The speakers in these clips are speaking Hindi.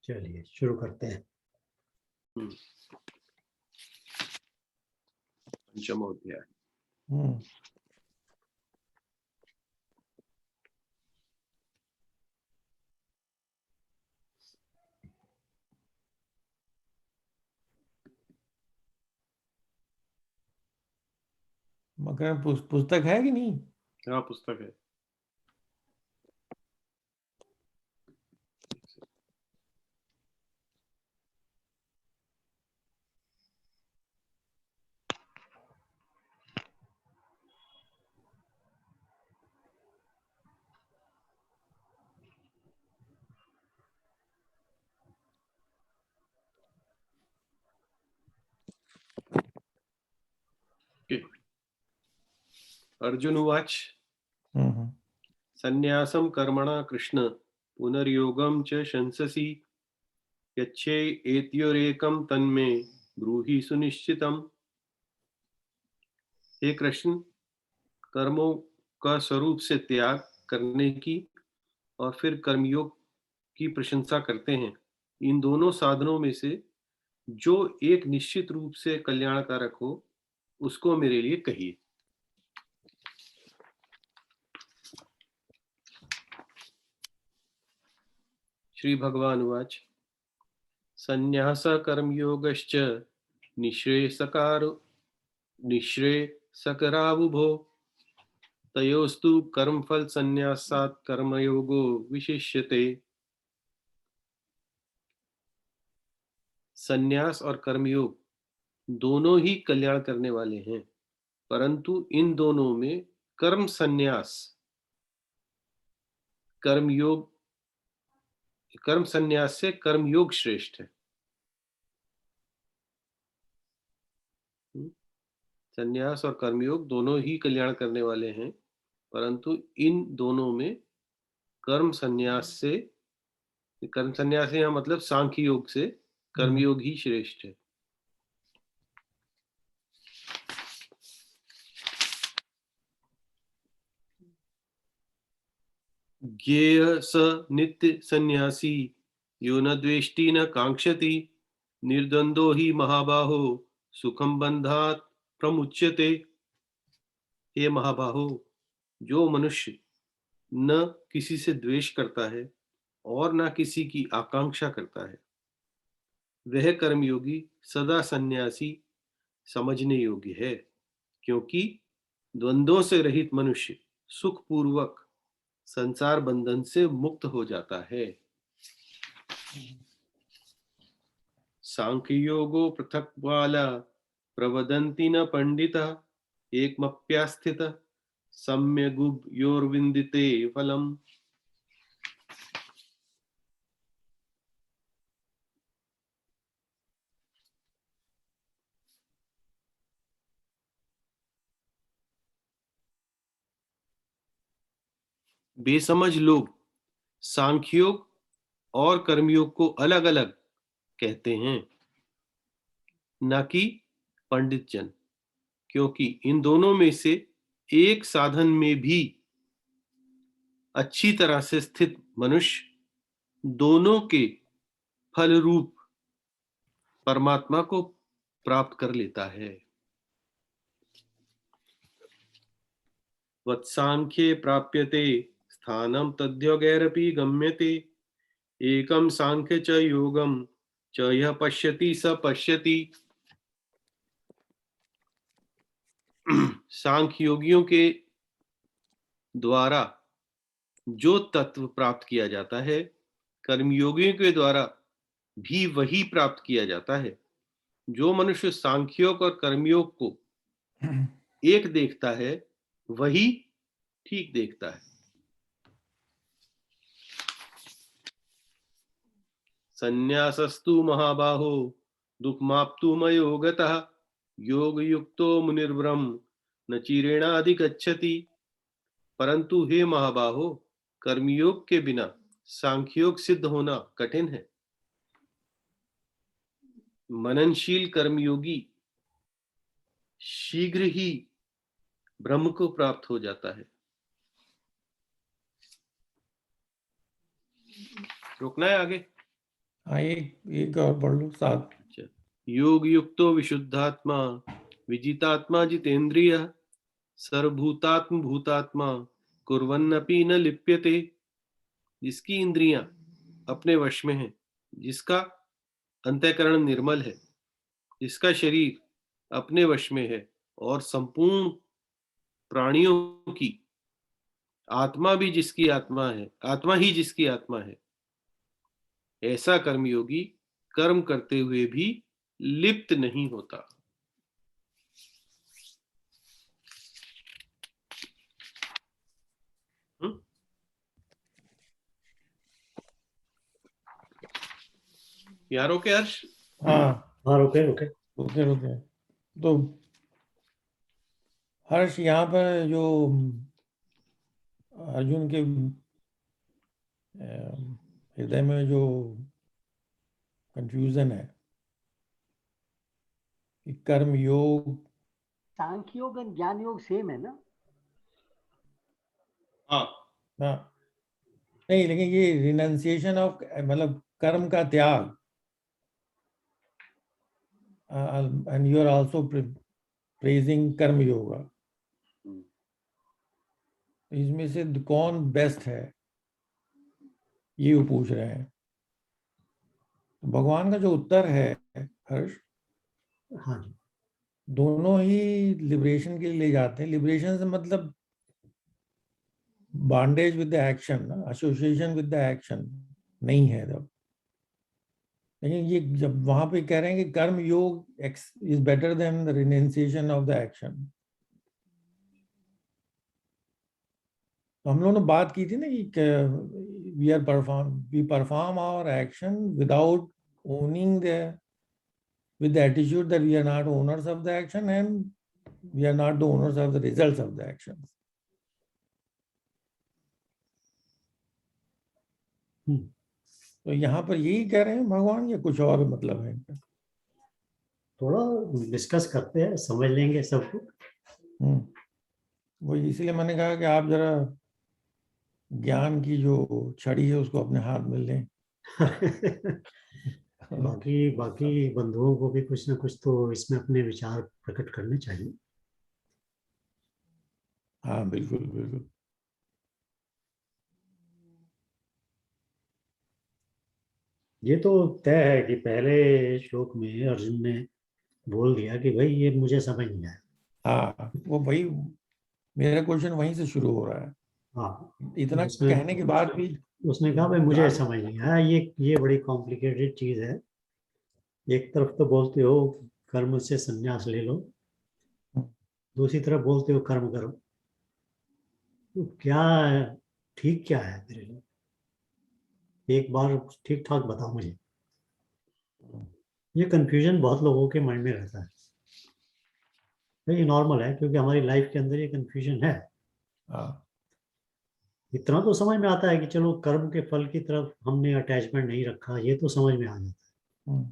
चलिए शुरू करते हैं। पंचमोध्याय। मगर पुस्तक है कि नहीं? हाँ, पुस्तक है। अर्जुन उवाच संन्यासं कर्मणा कृष्ण पुनर्योगं च शंससि यच्छेत्योरेकं तन्मे ब्रूहि सुनिश्चितम्। हे कृष्ण, कर्मों का स्वरूप से त्याग करने की और फिर कर्मयोग की प्रशंसा करते हैं। इन दोनों साधनों में से जो एक निश्चित रूप से कल्याणकारक हो उसको मेरे लिए कहिए। श्री भगवान उवाच संन्यास कर्मयोगश्च निःश्रेयसकरावुभो तयोस्तु कर्मफल संन्यासात् कर्मयोगो विशिष्यते। संन्यास और कर्मयोग दोनों ही कल्याण करने वाले हैं, परंतु इन दोनों में कर्म संन्यास से कर्मयोग श्रेष्ठ है। संन्यास और कर्मयोग दोनों ही कल्याण करने वाले हैं, परंतु इन दोनों में कर्म संन्यास यहाँ मतलब सांख्य योग से कर्मयोग ही श्रेष्ठ है। ज्ञेय स नित्य सन्यासी यो न द्वेष्टि न कांक्षति निर्द्वंदो ही महाबाहो सुखम बंधात प्रमुच्यते। हे महाबाहो, जो मनुष्य न किसी से द्वेष करता है और न किसी की आकांक्षा करता है, वह कर्मयोगी सदा सन्यासी समझने योग्य है, क्योंकि द्वंद्वों से रहित मनुष्य सुख पूर्वक संसार बंधन से मुक्त हो जाता है। सांख्य योगो पृथक वाला प्रवदन्ति न पंडिता एकमप्यास्थित सम्यगुभयोर्विन्दिते फलम्। बेसमझ लोग सांख्योग और कर्मयोग को अलग अलग कहते हैं, न कि पंडित जन, क्योंकि इन दोनों में से एक साधन में भी अच्छी तरह से स्थित मनुष्य दोनों के फल रूप परमात्मा को प्राप्त कर लेता है। वत्सांख्ये प्राप्यते स्थानं तद्योगैरपि गम्यते एकम सांख्य च योगम च यह पश्यति स पश्यति। सांख्य योगियों के द्वारा जो तत्व प्राप्त किया जाता है, कर्मयोगियों के द्वारा भी वही प्राप्त किया जाता है। जो मनुष्य सांख्योग और कर्मयोग को एक देखता है वही ठीक देखता है। संन्यासस्तु महाबाहो दुःखमाप्तुमयो गतः योग युक्तो मुनिर्ब्रह्म न चिरेणाधिगच्छति। परंतु हे महाबाहो, कर्मयोग के बिना सांख्योग सिद्ध होना कठिन है। मननशील कर्मयोगी शीघ्र ही ब्रह्म को प्राप्त हो जाता है। रुकना है आगे? हाँ, एक और पढ़ लो, 7। अच्छा। योग युक्तो विशुद्धात्मा विजितात्मा जितेंद्रिय सर्वभूतात्म भूतात्मा कुर्वन्नपि न लिप्यते। जिसकी इंद्रियां अपने वश में है, जिसका अंतःकरण निर्मल है, जिसका शरीर अपने वश में है, और संपूर्ण प्राणियों की आत्मा भी जिसकी आत्मा है, आत्मा ही जिसकी आत्मा है, ऐसा कर्मयोगी कर्म करते हुए भी लिप्त नहीं होता। हम्म? यार ओके हर्ष? हाँ, हाँ, रुके रुके। रुके रुके। तो हर्ष, यहाँ पर जो अर्जुन के हृदय में जो कंफ्यूजन है कि कर्म योग, सांख्य योग और ज्ञान योग सेम है ना? हाँ। हाँ नहीं, लेकिन ये रिनंसिएशन ऑफ, मतलब कर्म का त्याग, and you are also praising karma yoga. इसमें से कौन बेस्ट है, ये वो पूछ रहे हैं। तो भगवान का जो उत्तर है हर्ष, हाँ जी। दोनों ही लिबरेशन के लिए ले जाते हैं। लिबरेशन से मतलब bondage with the action, association with the action नहीं है तब। लेकिन ये जब वहां पे कह रहे हैं कि karma yoga is better than the renunciation of the action, तो हम लोगों ने बात की थी ना कि we perform our action without owning the, with the attitude that we are not owners of the action and we are not the owners of the results of the actions. तो यहाँ पर यही कह रहे हैं भगवान, या कुछ और मतलब है इनका? थोड़ा डिस्कस करते हैं, समझ लेंगे सबको। वो इसलिए मैंने कहा कि आप जरा ज्ञान की जो छड़ी है उसको अपने हाथ में लें। बाकी बंधुओं को भी कुछ ना कुछ तो इसमें अपने विचार प्रकट करने चाहिए। हाँ बिल्कुल बिल्कुल। ये तो तय है कि पहले श्लोक में अर्जुन ने बोल दिया कि भाई ये मुझे समझ नहीं आया। हाँ, वो वही मेरा क्वेश्चन वहीं से शुरू हो रहा है। हाँ, इतना कहने के बाद भी उसने कहा भाई मुझे समझ नहीं आया, ये बड़ी कॉम्प्लिकेटेड चीज है। एक तरफ तो बोलते हो कर्म से संन्यास ले लो, दूसरी तरफ बोलते हो कर्म करो, तो क्या ठीक क्या है मेरे लिए? एक बार ठीक ठाक बताओ मुझे। ये कंफ्यूजन बहुत लोगों के मन में रहता है। ये नॉर्मल है क्योंकि हमारी लाइफ के अंदर ये कंफ्यूजन है। इतना तो समझ में आता है कि चलो कर्म के फल की तरफ हमने अटैचमेंट नहीं रखा, ये तो समझ में आ जाता है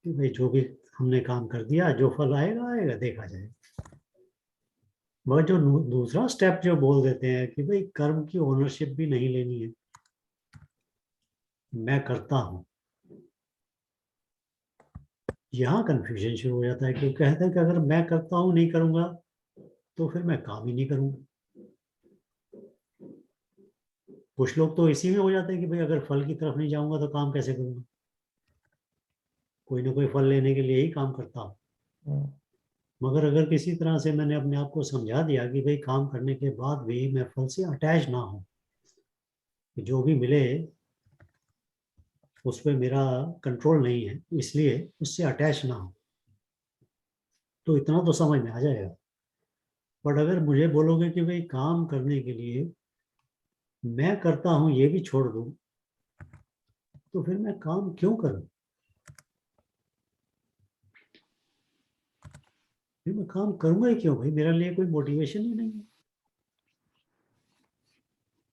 कि भाई जो भी हमने काम कर दिया, जो फल आएगा आएगा, देखा जाएगा। वह जो दूसरा स्टेप जो बोल देते हैं कि भाई कर्म की ओनरशिप भी नहीं लेनी है, मैं करता हूं, यहाँ कंफ्यूजन शुरू हो जाता है। क्योंकि कहते हैं कि अगर मैं करता हूं नहीं करूंगा तो फिर मैं काम ही नहीं करूंगा। कुछ लोग तो इसी में हो जाते हैं कि भाई अगर फल की तरफ नहीं जाऊंगा तो काम कैसे करूंगा, कोई ना कोई फल लेने के लिए ही काम करता हूं। मगर अगर किसी तरह से मैंने अपने आप को समझा दिया कि भाई काम करने के बाद भी मैं फल से अटैच ना हूं, जो भी मिले उस पर मेरा कंट्रोल नहीं है, इसलिए उससे अटैच ना हो, तो इतना तो समझ में आ जाएगा। बट अगर मुझे बोलोगे कि भाई काम करने के लिए मैं करता हूं ये भी छोड़ दूं, तो फिर मैं काम क्यों करूं? फिर मैं काम करूंगा ही क्यों? भाई मेरे लिए कोई मोटिवेशन ही नहीं है।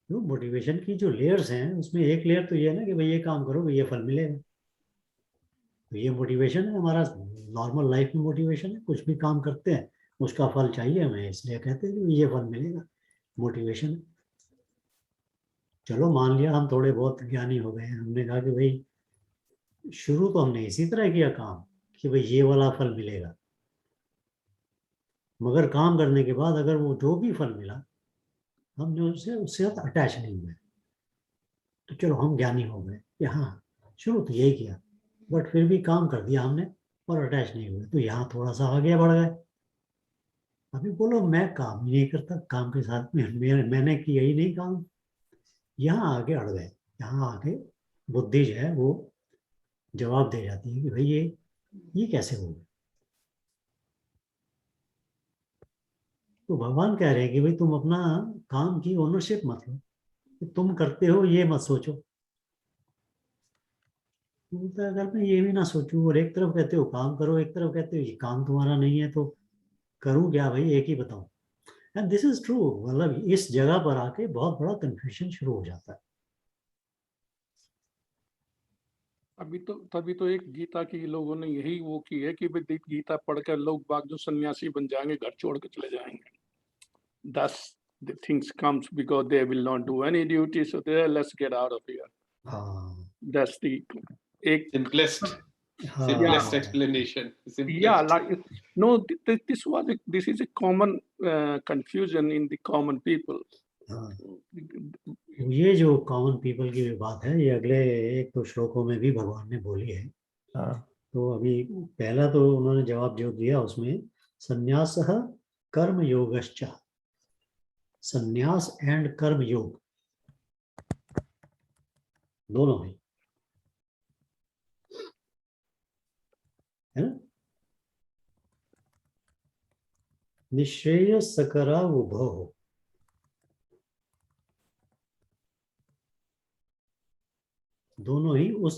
तो मोटिवेशन की जो लेयर्स हैं उसमें एक लेयर तो ये है ना कि भाई ये काम करोगे ये फल मिलेगा, तो ये मोटिवेशन है हमारा। नॉर्मल लाइफ में मोटिवेशन है, कुछ भी काम करते हैं उसका फल चाहिए हमें, इसलिए कहते हैं कि ये फल मिलेगा, मोटिवेशन है। चलो मान लिया हम थोड़े बहुत ज्ञानी हो गए हैं, हमने कहा कि भाई शुरू तो हमने इसी तरह किया काम कि भाई ये वाला फल मिलेगा, मगर काम करने के बाद अगर वो जो भी फल मिला हमने उससे अटैच नहीं हुए, तो चलो हम ज्ञानी हो गए कि हाँ शुरू तो यही किया, बट फिर भी काम कर दिया हमने और अटैच नहीं हुए, तो यहाँ थोड़ा सा आगे बढ़ गए। अभी बोलो मैं काम ही नहीं करता, काम के साथ में मैंने किया ही नहीं काम, यहाँ आगे अड़ गए। यहाँ आगे बुद्धि जो है वो जवाब दे जाती है कि भाई ये कैसे हो गया। तो भगवान कह रहे हैं कि भाई तुम अपना काम की ओनरशिप मत लो, तुम करते हो ये मत सोचो। तो अगर मैं ये भी ना सोचूं और एक तरफ कहते हो काम करो, एक तरफ कहते हो ये काम तुम्हारा नहीं है, तो करूं क्या भाई, एक ही बताओ। एंड दिस इज ट्रू, मतलब इस जगह पर आके बहुत बड़ा कंफ्यूजन शुरू हो जाता है। तभी तो एक गीता की लोगों ने यही वो की है कि भाई गीता पढ़कर लोग बाग जो सन्यासी बन जाएंगे, घर छोड़ के चले जाएंगे। Thus the things comes because they will not do any duty, so they let's get out of here. हाँ That's the एक Simplest हाँ explanation. yeah, Simplest. like no, this is a common confusion in the common people. हाँ। ये जो कॉमन पीपल की बात है, ये अगले एक तो श्लोकों में भी भगवान ने बोली है। हाँ तो अभी पहला तो उन्होंने जवाब जो दिया उसमें संन्यासः कर्म योगश्च, संन्यास एंड कर्म योग दोनों है, है ना। निश्रेय सकरा उभो, दोनों ही उस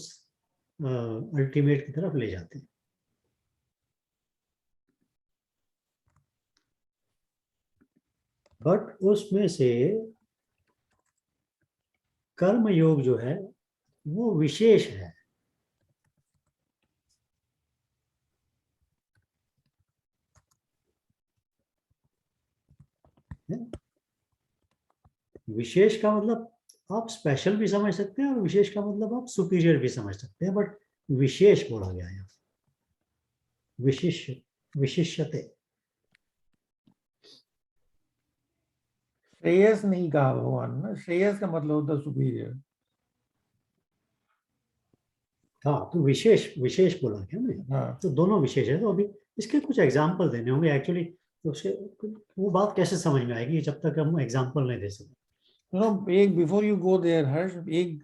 अल्टीमेट की तरफ ले जाते हैं। बट उसमें से कर्म योग जो है वो विशेष है। विशेष का मतलब आप स्पेशल भी समझ सकते हैं और विशेष का मतलब आप सुपीरियर भी समझ सकते हैं, बट विशेष बोला गया है, विशिष्यते। श्रेयस नहीं कहा भगवान ना, श्रेयस का मतलब होता है सुपीरियर। हाँ तो विशेष विशेष बोला गया ना, हाँ तो दोनों विशेष है। तो अभी इसके कुछ एग्जाम्पल देने होंगे एक्चुअली, तो उसके वो बात कैसे समझ में आएगी जब तक हम एग्जाम्पल नहीं दे सकते। एक before you go there Harsh, एक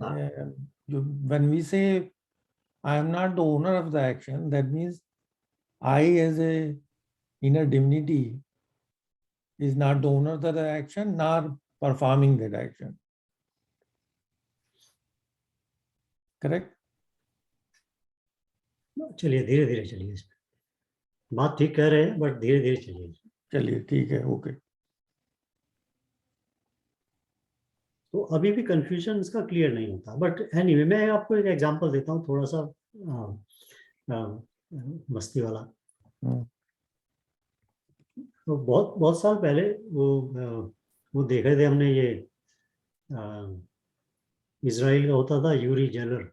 जो when we say I am not the owner of the action, that means I as a inner divinity is not the owner of that action nor performing that action. Correct? चलिए धीरे धीरे चलिए, इसमें बात ठीक कह रहे हैं बट धीरे धीरे चलिए। चलिए ठीक है, ओके। तो अभी भी कंफ्यूजन इसका क्लियर नहीं होता, बट एनीवे मैं आपको एक एग्जांपल देता हूँ थोड़ा सा मस्ती वाला। तो बहुत साल पहले वो देखे थे हमने, ये इजराइल का होता था यूरी जेलर,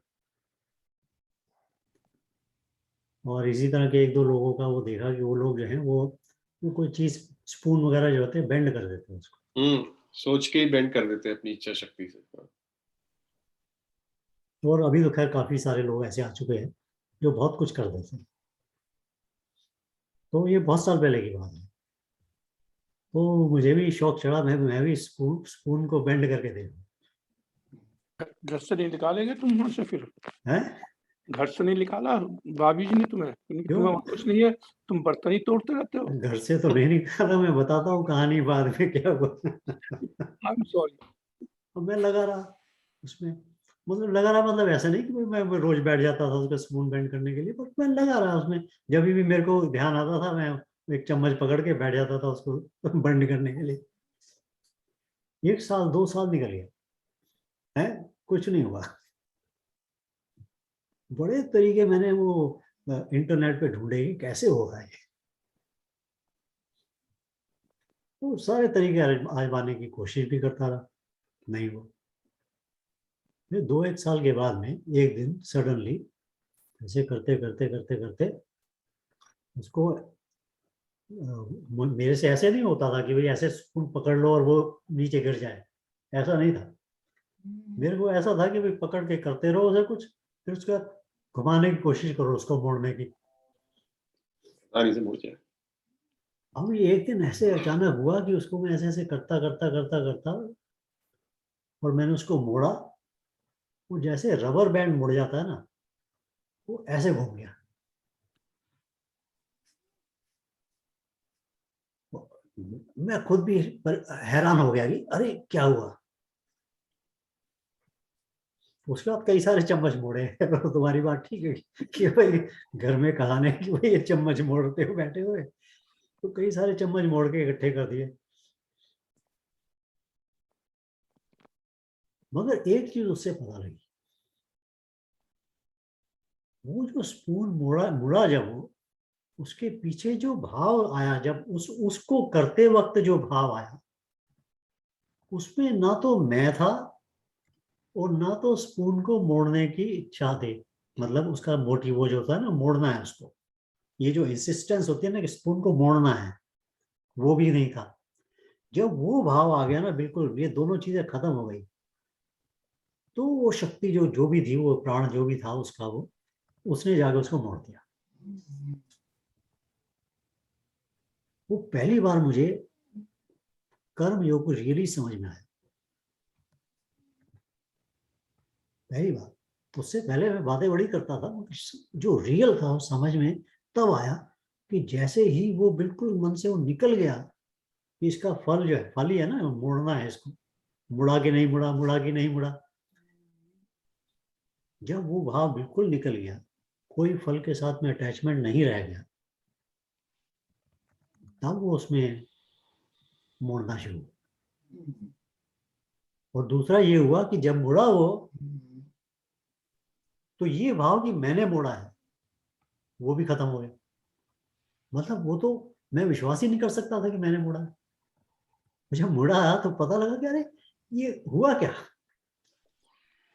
और इसी तरह के एक दो लोगों का वो देखा कि वो लोग जो हैं वो कोई चीज स्पून वगैरह जो होते हैं बेंड कर देते हैं उसको। सोच के ही बेंड कर देते हैं अपनी इच्छा शक्ति से। और अभी तो खैर काफी सारे लोग ऐसे आ चुके हैं जो बहुत कुछ कर देते हैं। तो ये बहुत साल पहले की बात है। तो मुझे भी शौक चढ़ा, मैं भी स्पून को बेंड करके देखूं। घर से नहीं निकालेंगे तुम वहां से फिर? हैं? घर से नहीं निकाला भाभी जी ने तुम्हें? तुम्हें वहाँ कुछ नहीं है, तुम बर्तन ही तोड़ते रहते हो। घर से तो नहीं निकाला, मैं बताता हूँ कहानी बाद में क्या हुआ। I am sorry. मैं लगा रहा उसमें, मतलब लगा रहा मतलब ऐसा नहीं कि मैं रोज बैठ जाता था उसका स्पून बेंड करने के लिए, बट मैं लगा रहा उसमें। जब भी मेरे को ध्यान आता था मैं एक चम्मच पकड़ के बैठ जाता था उसको बेंड करने के लिए। 1 साल 2 साल निकल गया है, कुछ नहीं हुआ। बड़े तरीके मैंने वो इंटरनेट पे ढूंढे कि कैसे होगा ये, तो सारे तरीके आजमाने की कोशिश भी करता रहा, नहीं हुआ। फिर 2-1 साल के बाद में एक दिन सडनली ऐसे करते करते करते करते उसको मेरे से ऐसे नहीं होता था कि भाई ऐसे स्पून पकड़ लो और वो नीचे गिर जाए, ऐसा नहीं था। मेरे को ऐसा था कि भाई पकड़ के करते रहो उसे कुछ, फिर उसके बाद घुमाने की कोशिश करो, उसको मोड़ने की। आने से मुड़ जाए। अब ये एक दिन ऐसे अचानक हुआ कि उसको मैं ऐसे ऐसे करता करता करता करता और मैंने उसको मोड़ा, वो जैसे रबर बैंड मुड़ जाता है ना, वो ऐसे घूम गया। मैं खुद भी हैरान हो गया कि अरे क्या हुआ। उसके बाद कई सारे चम्मच मोड़े। तो तुम्हारी बात ठीक है कि भाई घर में कहानी कि भाई ये चम्मच मोड़ते हो बैठे हुए, तो कई सारे चम्मच मोड़ के इकट्ठे कर दिए। मगर एक चीज उससे पता लगी, वो जो स्पून मुड़ा मुड़ा जब वो, उसके पीछे जो भाव आया, जब उसको करते वक्त जो भाव आया, उसमें ना तो मैं था और ना तो स्पून को मोड़ने की इच्छा थी। मतलब उसका मोटिव वो जो होता है ना, मोड़ना है उसको, ये जो इंसिस्टेंस होती है ना कि स्पून को मोड़ना है, वो भी नहीं था। जब वो भाव आ गया ना, बिल्कुल ये दोनों चीजें खत्म हो गई, तो वो शक्ति जो जो भी थी, वो प्राण जो भी था उसका, वो उसने जाके उसको मोड़ दिया। वो पहली बार मुझे कर्म योग रियली समझ में आया, पहली बार। उससे पहले मैं बातें बड़ी करता था, जो रियल था वो समझ में तब आया कि जैसे ही वो बिल्कुल मन से वो निकल गया कि इसका फल जो है, फल ही है ना, मोड़ना है इसको, मुड़ा कि नहीं मुड़ा, मुड़ा कि नहीं मुड़ा। जब वो भाव बिल्कुल निकल गया, कोई फल के साथ में अटैचमेंट नहीं रह गया, तब वो उसमें मोड़ना शुरू। और दूसरा ये हुआ कि जब मुड़ा वो, तो ये भाव कि मैंने मोड़ा है, वो भी खत्म हो गया। मतलब वो तो मैं विश्वास ही नहीं कर सकता था कि मैंने मोड़ा है। जब मुड़ा तो पता लगा कि अरे ये हुआ क्या,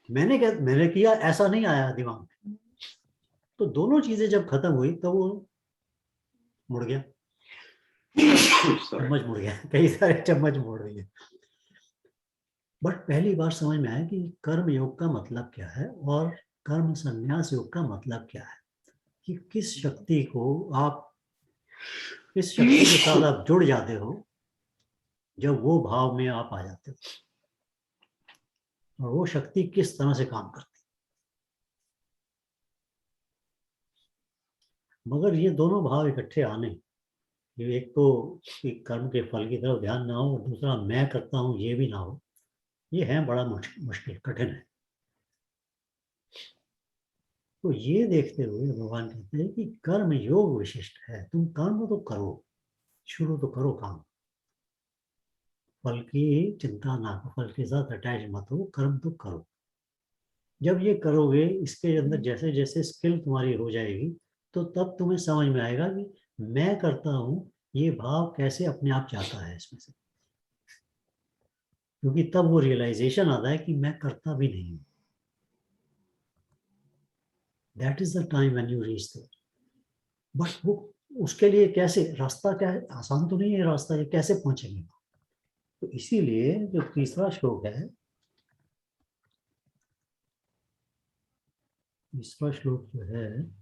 मैंने किया, ऐसा नहीं आया दिमाग में। तो दोनों चीजें जब खत्म हुई तब वो मुड़ गया, चम्मच मुड़ गया, कई सारे चम्मच मुड़ दिए। बट पहली बार समझ में आया कि कर्म योग का मतलब क्या है और कर्म संन्यास योग का मतलब क्या है, कि किस शक्ति को आप, किस शक्ति के साथ आप जुड़ जाते हो जब वो भाव में आप आ जाते हो, और वो शक्ति किस तरह से काम करती है। मगर ये दोनों भाव इकट्ठे आने, ये एक तो कि कर्म के फल की तरफ ध्यान ना हो, और दूसरा मैं करता हूं ये भी ना हो, ये है बड़ा मुश्किल कठिन है। तो ये देखते हुए भगवान कहते हैं कि कर्म योग विशिष्ट है, तुम कर्म तो करो, शुरू तो करो काम, फल की चिंता ना करो, फल के साथ अटैच मत हो, कर्म तो करो। जब ये करोगे, इसके अंदर जैसे जैसे स्किल तुम्हारी हो जाएगी, तो तब तुम्हें समझ में आएगा कि मैं करता हूं, ये भाव कैसे अपने आप जाता है इसमें से। क्योंकि तब वो रियलाइजेशन आता है कि मैं करता भी नहीं हूं। That is the time when you reach there. But वो उसके लिए कैसे, रास्ता क्या है, आसान तो नहीं है रास्ता, ये कैसे पहुंचेंगे। तो इसीलिए जो तीसरा श्लोक है, तीसरा श्लोक जो है,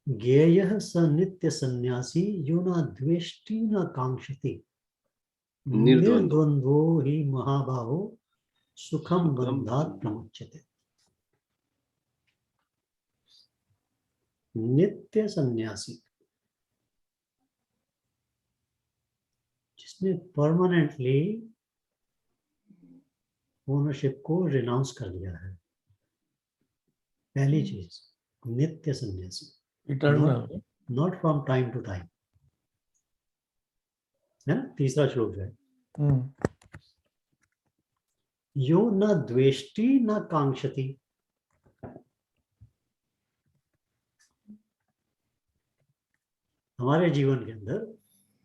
ज्ञेयः स नित्य सन्यासी यो न द्वेष्टि न कांक्षति निर्द्वंद्वो हि महाबाहो सुखम बंधात् प्रमुच्यते। नित्य सन्यासी, जिसने परमानेंटली ओनरशिप को रिनाउंस कर दिया है, पहली चीज नित्य सन्यासी, eternal. Not from time to time, है ना तीसरा श्लोक जो है। यो न द्वेष्टि न कांक्षति, हमारे जीवन के अंदर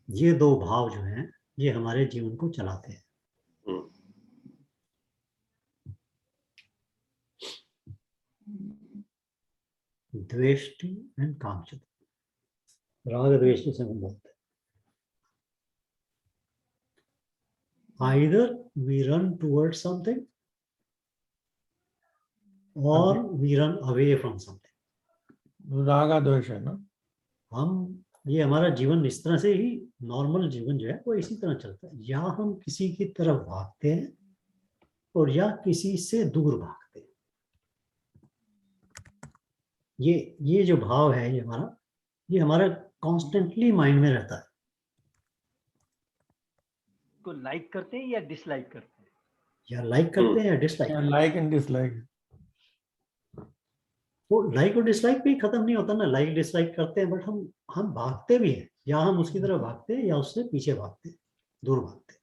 ये दो भाव जो हैं, ये हमारे जीवन को चलाते हैं। द्वेष्टि एंड कांक्षति, राग द्वेष्टि से हम बोलते हैं। Either we run towards something or we run away from something. रागा द्वेष है ना। हम ये हमारा जीवन इस तरह से ही, नॉर्मल जीवन जो है वो इसी तरह चलता है, या हम किसी की तरफ भागते हैं और या किसी से दूर भागते हैं। ये जो भाव है ये हमारा कॉन्स्टेंटली माइंड में रहता है। तो लाइक करते हैं या डिसलाइक करते हैं? या लाइक करते हैं या डिसलाइक। Like and dislike. वो लाइक और डिसलाइक भी खत्म नहीं होता ना, लाइक डिसलाइक करते हैं बट हम भागते भी हैं, या हम उसकी तरफ भागते हैं या उससे पीछे भागते हैं, दूर भागते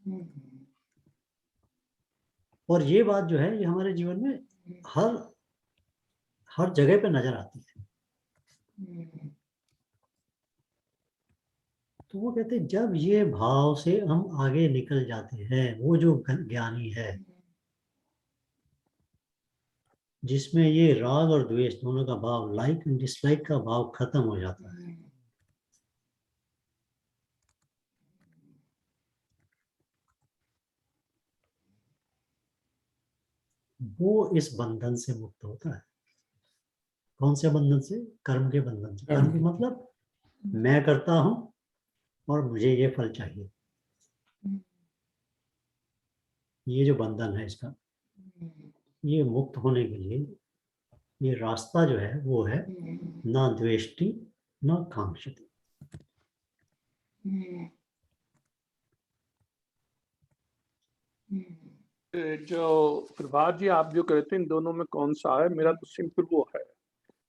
हैं। और ये बात जो है ये हमारे जीवन में हर जगह पे नजर आती है। तो वो कहते हैं जब ये भाव से हम आगे निकल जाते हैं, वो जो ज्ञानी है जिसमें ये राग और द्वेष दोनों का भाव, लाइक एंड डिसलाइक का भाव खत्म हो जाता है, वो इस बंधन से मुक्त होता है। कौन से बंधन से? कर्म के बंधन से। कर्म के मतलब मैं करता हूं और मुझे ये फल चाहिए, ये जो बंधन है इसका, ये मुक्त होने के लिए ये रास्ता जो है वो है ना द्वेष्टि ना कांक्षति। जो प्रभात जी आप जो कहते हैं इन दोनों में कौन सा है, मेरा तो सिंपल वो है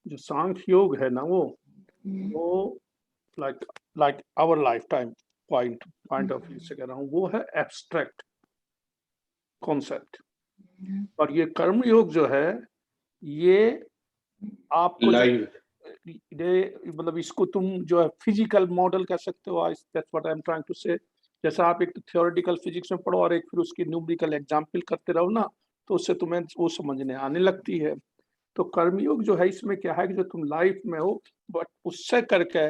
जो सांख्य योग है ना, वो like our life time point of view से कह रहा हूँ, वो है एब्स्ट्रैक्ट कॉन्सेप्ट। और ये कर्म योग जो है ये आपको लाइव, मतलब इसको तुम जो है फिजिकल मॉडल कह सकते हो। That's what I am trying to say. जैसा आप एक थ्योरेटिकल फिजिक्स में पढ़ो और एक फिर उसकी न्यूमेरिकल एग्जांपल करते रहो ना, तो उससे तुम्हें वो समझने आने लगती है। तो कर्मयोग जो है इसमें क्या है कि जो तुम लाइफ में हो, बट उससे करके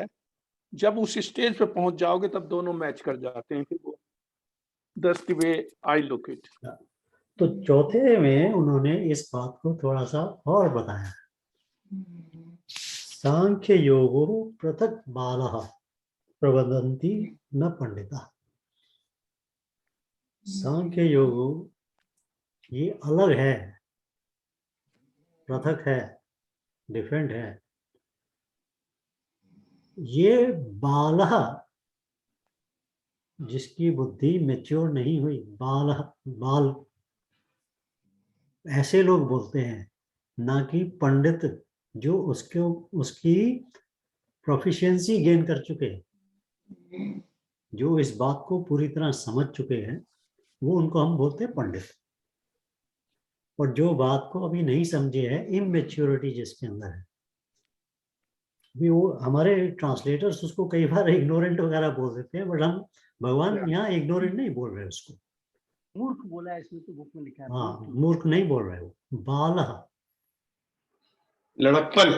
जब उस स्टेज पे पहुंच जाओगे तब दोनों मैच कर जाते हैं। फिर वो that's the way I look it. तो चौथे में उन्होंने इस बात को थोड़ा सा और बताया। सांख्य योगो पृथक बालः प्रवदन्ति न पंडिता। सांख्य योगो ये अलग है, पृथक है, डिफरेंट है। ये बालः जिसकी बुद्धि मैच्योर नहीं हुई, बाल ऐसे लोग बोलते हैं, ना कि पंडित जो उसकी प्रोफिशिएंसी गेन कर चुके हैं, जो इस बात को पूरी तरह समझ चुके हैं, वो उनको हम बोलते हैं पंडित। और जो बात को अभी नहीं समझे है, इमेच्योरिटी जिसके अंदर है, भी वो हमारे ट्रांसलेटर्स उसको कई बार इग्नोरेंट वगैरह बोल देते हैं, बट हम भगवान यहाँ इग्नोरेंट नहीं बोल रहे उसको, मूर्ख बोला है इसमें, तो बुक में लिखा है। हाँ मूर्ख नहीं बोल रहे, वो बालः लड़कपन,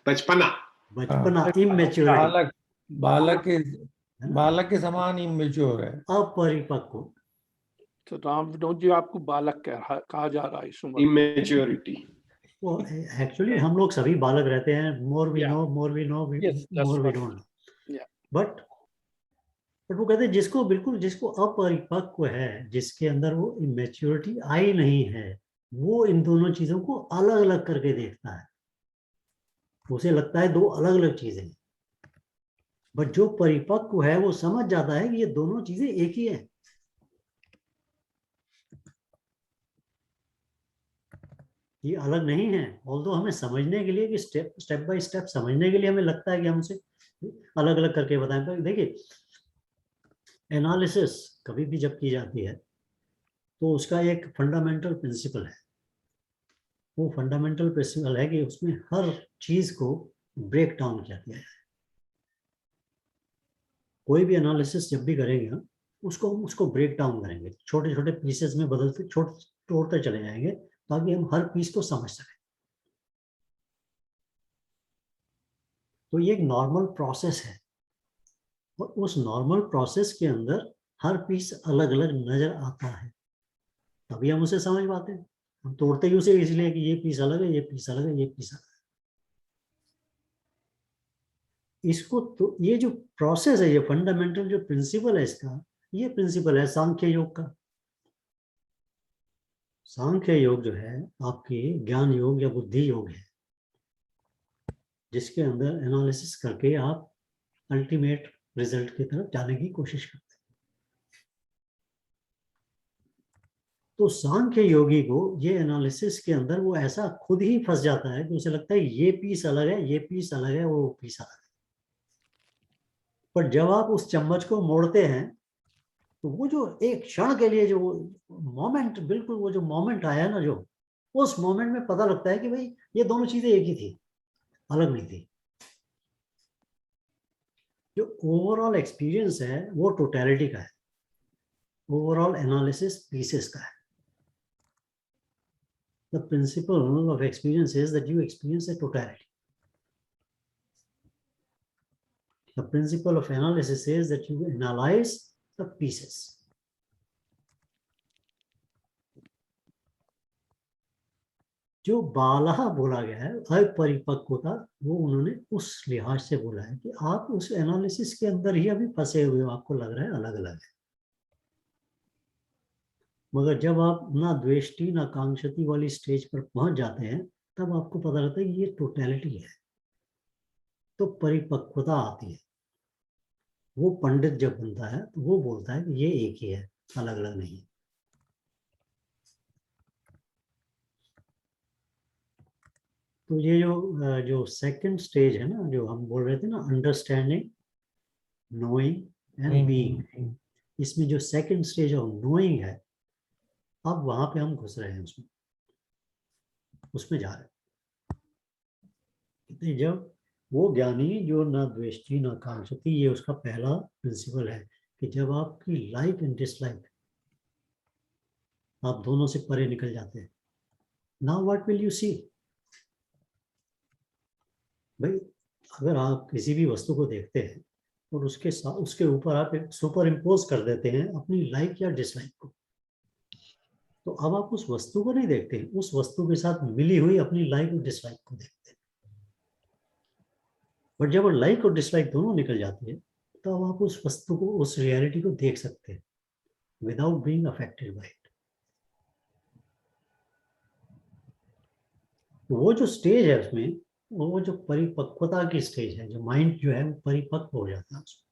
बचपना, इमेच्योरिटी, बालक के समान इमेच्योर है, अपरिपक्व। तो राम विनोद जी आपको बालक कहा जा रहा है इस उम्र में। इमेच्योरिटी। वो एक्चुअली हम लोग सभी बालक रहते हैं, more we Yeah. No, more we know, Yes, that's more we what- don't. Yeah. But वो कहते हैं जिसको अपरिपक्व है, जिसके अंदर वो इमेच्योरिटी आई नहीं है, वो इन दोनों चीजों को अलग अलग करके देखता है। उसे लगता है दो अलग अलग चीजें हैं। बट जो परिपक्व है वो समझ जाता है कि ये दोनों चीजें एक ही है। ये अलग नहीं है। ऑल्दो हमें समझने के लिए कि स्टेप बाय स्टेप समझने के लिए हमें लगता है कि हम उसे अलग अलग करके बताएं। पर देखिए, एनालिसिस कभी भी जब की जाती है तो उसका एक फंडामेंटल प्रिंसिपल है। वो फंडामेंटल प्रिंसिपल है कि उसमें हर चीज को ब्रेक डाउन किया गया है। कोई भी एनालिसिस जब भी करेंगे ना, उसको ब्रेक डाउन करेंगे, छोटे छोटे पीसेस में बदलते तोड़ते चले जाएंगे ताकि हम हर पीस को समझ सकें। तो ये एक नॉर्मल प्रोसेस है, और उस नॉर्मल प्रोसेस के अंदर हर पीस अलग अलग नजर आता है, तभी हम उसे समझ पाते हैं। हम तोड़ते ही उसे इसलिए कि ये पीस अलग है, ये पीस अलग है, ये पीस अलग है। इसको तो ये जो प्रोसेस है, ये फंडामेंटल जो प्रिंसिपल है इसका, ये प्रिंसिपल है सांख्य योग का। सांख्य योग जो है आपकी ज्ञान योग या बुद्धि योग है, जिसके अंदर एनालिसिस करके आप अल्टीमेट रिजल्ट की तरफ जाने की कोशिश करते हैं। तो सांख्य योगी को ये एनालिसिस के अंदर वो ऐसा खुद ही फंस जाता है कि उसे लगता है ये पीस अलग है, ये पीस अलग है, वो पीस अलग है। पर जब आप उस चम्मच को मोड़ते हैं तो वो जो एक क्षण के लिए जो मोमेंट, बिल्कुल वो जो मोमेंट आया ना, जो उस मोमेंट में पता लगता है कि भाई ये दोनों चीजें एक ही थी, अलग नहीं थी। जो ओवरऑल एक्सपीरियंस है वो टोटलिटी का है, ओवरऑल एनालिसिस पीसेस का है। The principle of experience is that you experience a totality. The principle of analysis is that you analyze the pieces. जो बाला बोला गया है अपरिपक्वता, वो उन्होंने उस लिहाज से बोला है कि आप उस एनालिसिस के अंदर ही अभी फंसे हुए हो, आपको लग रहा है अलग अलग है। मगर जब आप ना द्वेष्टि ना कांक्षति वाली स्टेज पर पहुंच जाते हैं, तब आपको पता लगता है कि ये टोटलिटी है, तो परिपक्वता आती है। वो पंडित जब बनता है तो वो बोलता है कि ये एक ही है, अलग अलग नहीं है। तो ये जो सेकंड स्टेज है ना, जो हम बोल रहे थे ना, अंडरस्टैंडिंग, नोइंग एंड बीइंग, इसमें जो सेकंड स्टेज ऑफ नोइंग है, अब वहां पे हम घुस रहे हैं, उसमें जा रहे हैं। जब वो ज्ञानी जो ना द्वेष्टि ना कांक्षति, ये उसका पहला प्रिंसिपल है कि जब आपकी लाइक एंड डिसलाइक, आप दोनों से परे निकल जाते हैं, now what will you see. भाई अगर आप किसी भी वस्तु को देखते हैं और उसके साथ उसके ऊपर आप एक सुपर इम्पोज कर देते हैं अपनी लाइक या डिसलाइक को, तो अब आप उस वस्तु को नहीं देखते हैं, उस वस्तु के साथ मिली हुई अपनी लाइक और डिसलाइक को देखते हैं। बट जब लाइक और डिसलाइक दोनों निकल जाती है, तो अब आप उस वस्तु को, उस रियलिटी को देख सकते हैं without being affected by it. वो जो स्टेज है उसमें, वो जो परिपक्वता की स्टेज है, जो माइंड जो है वो परिपक्व हो जाता है उसमें।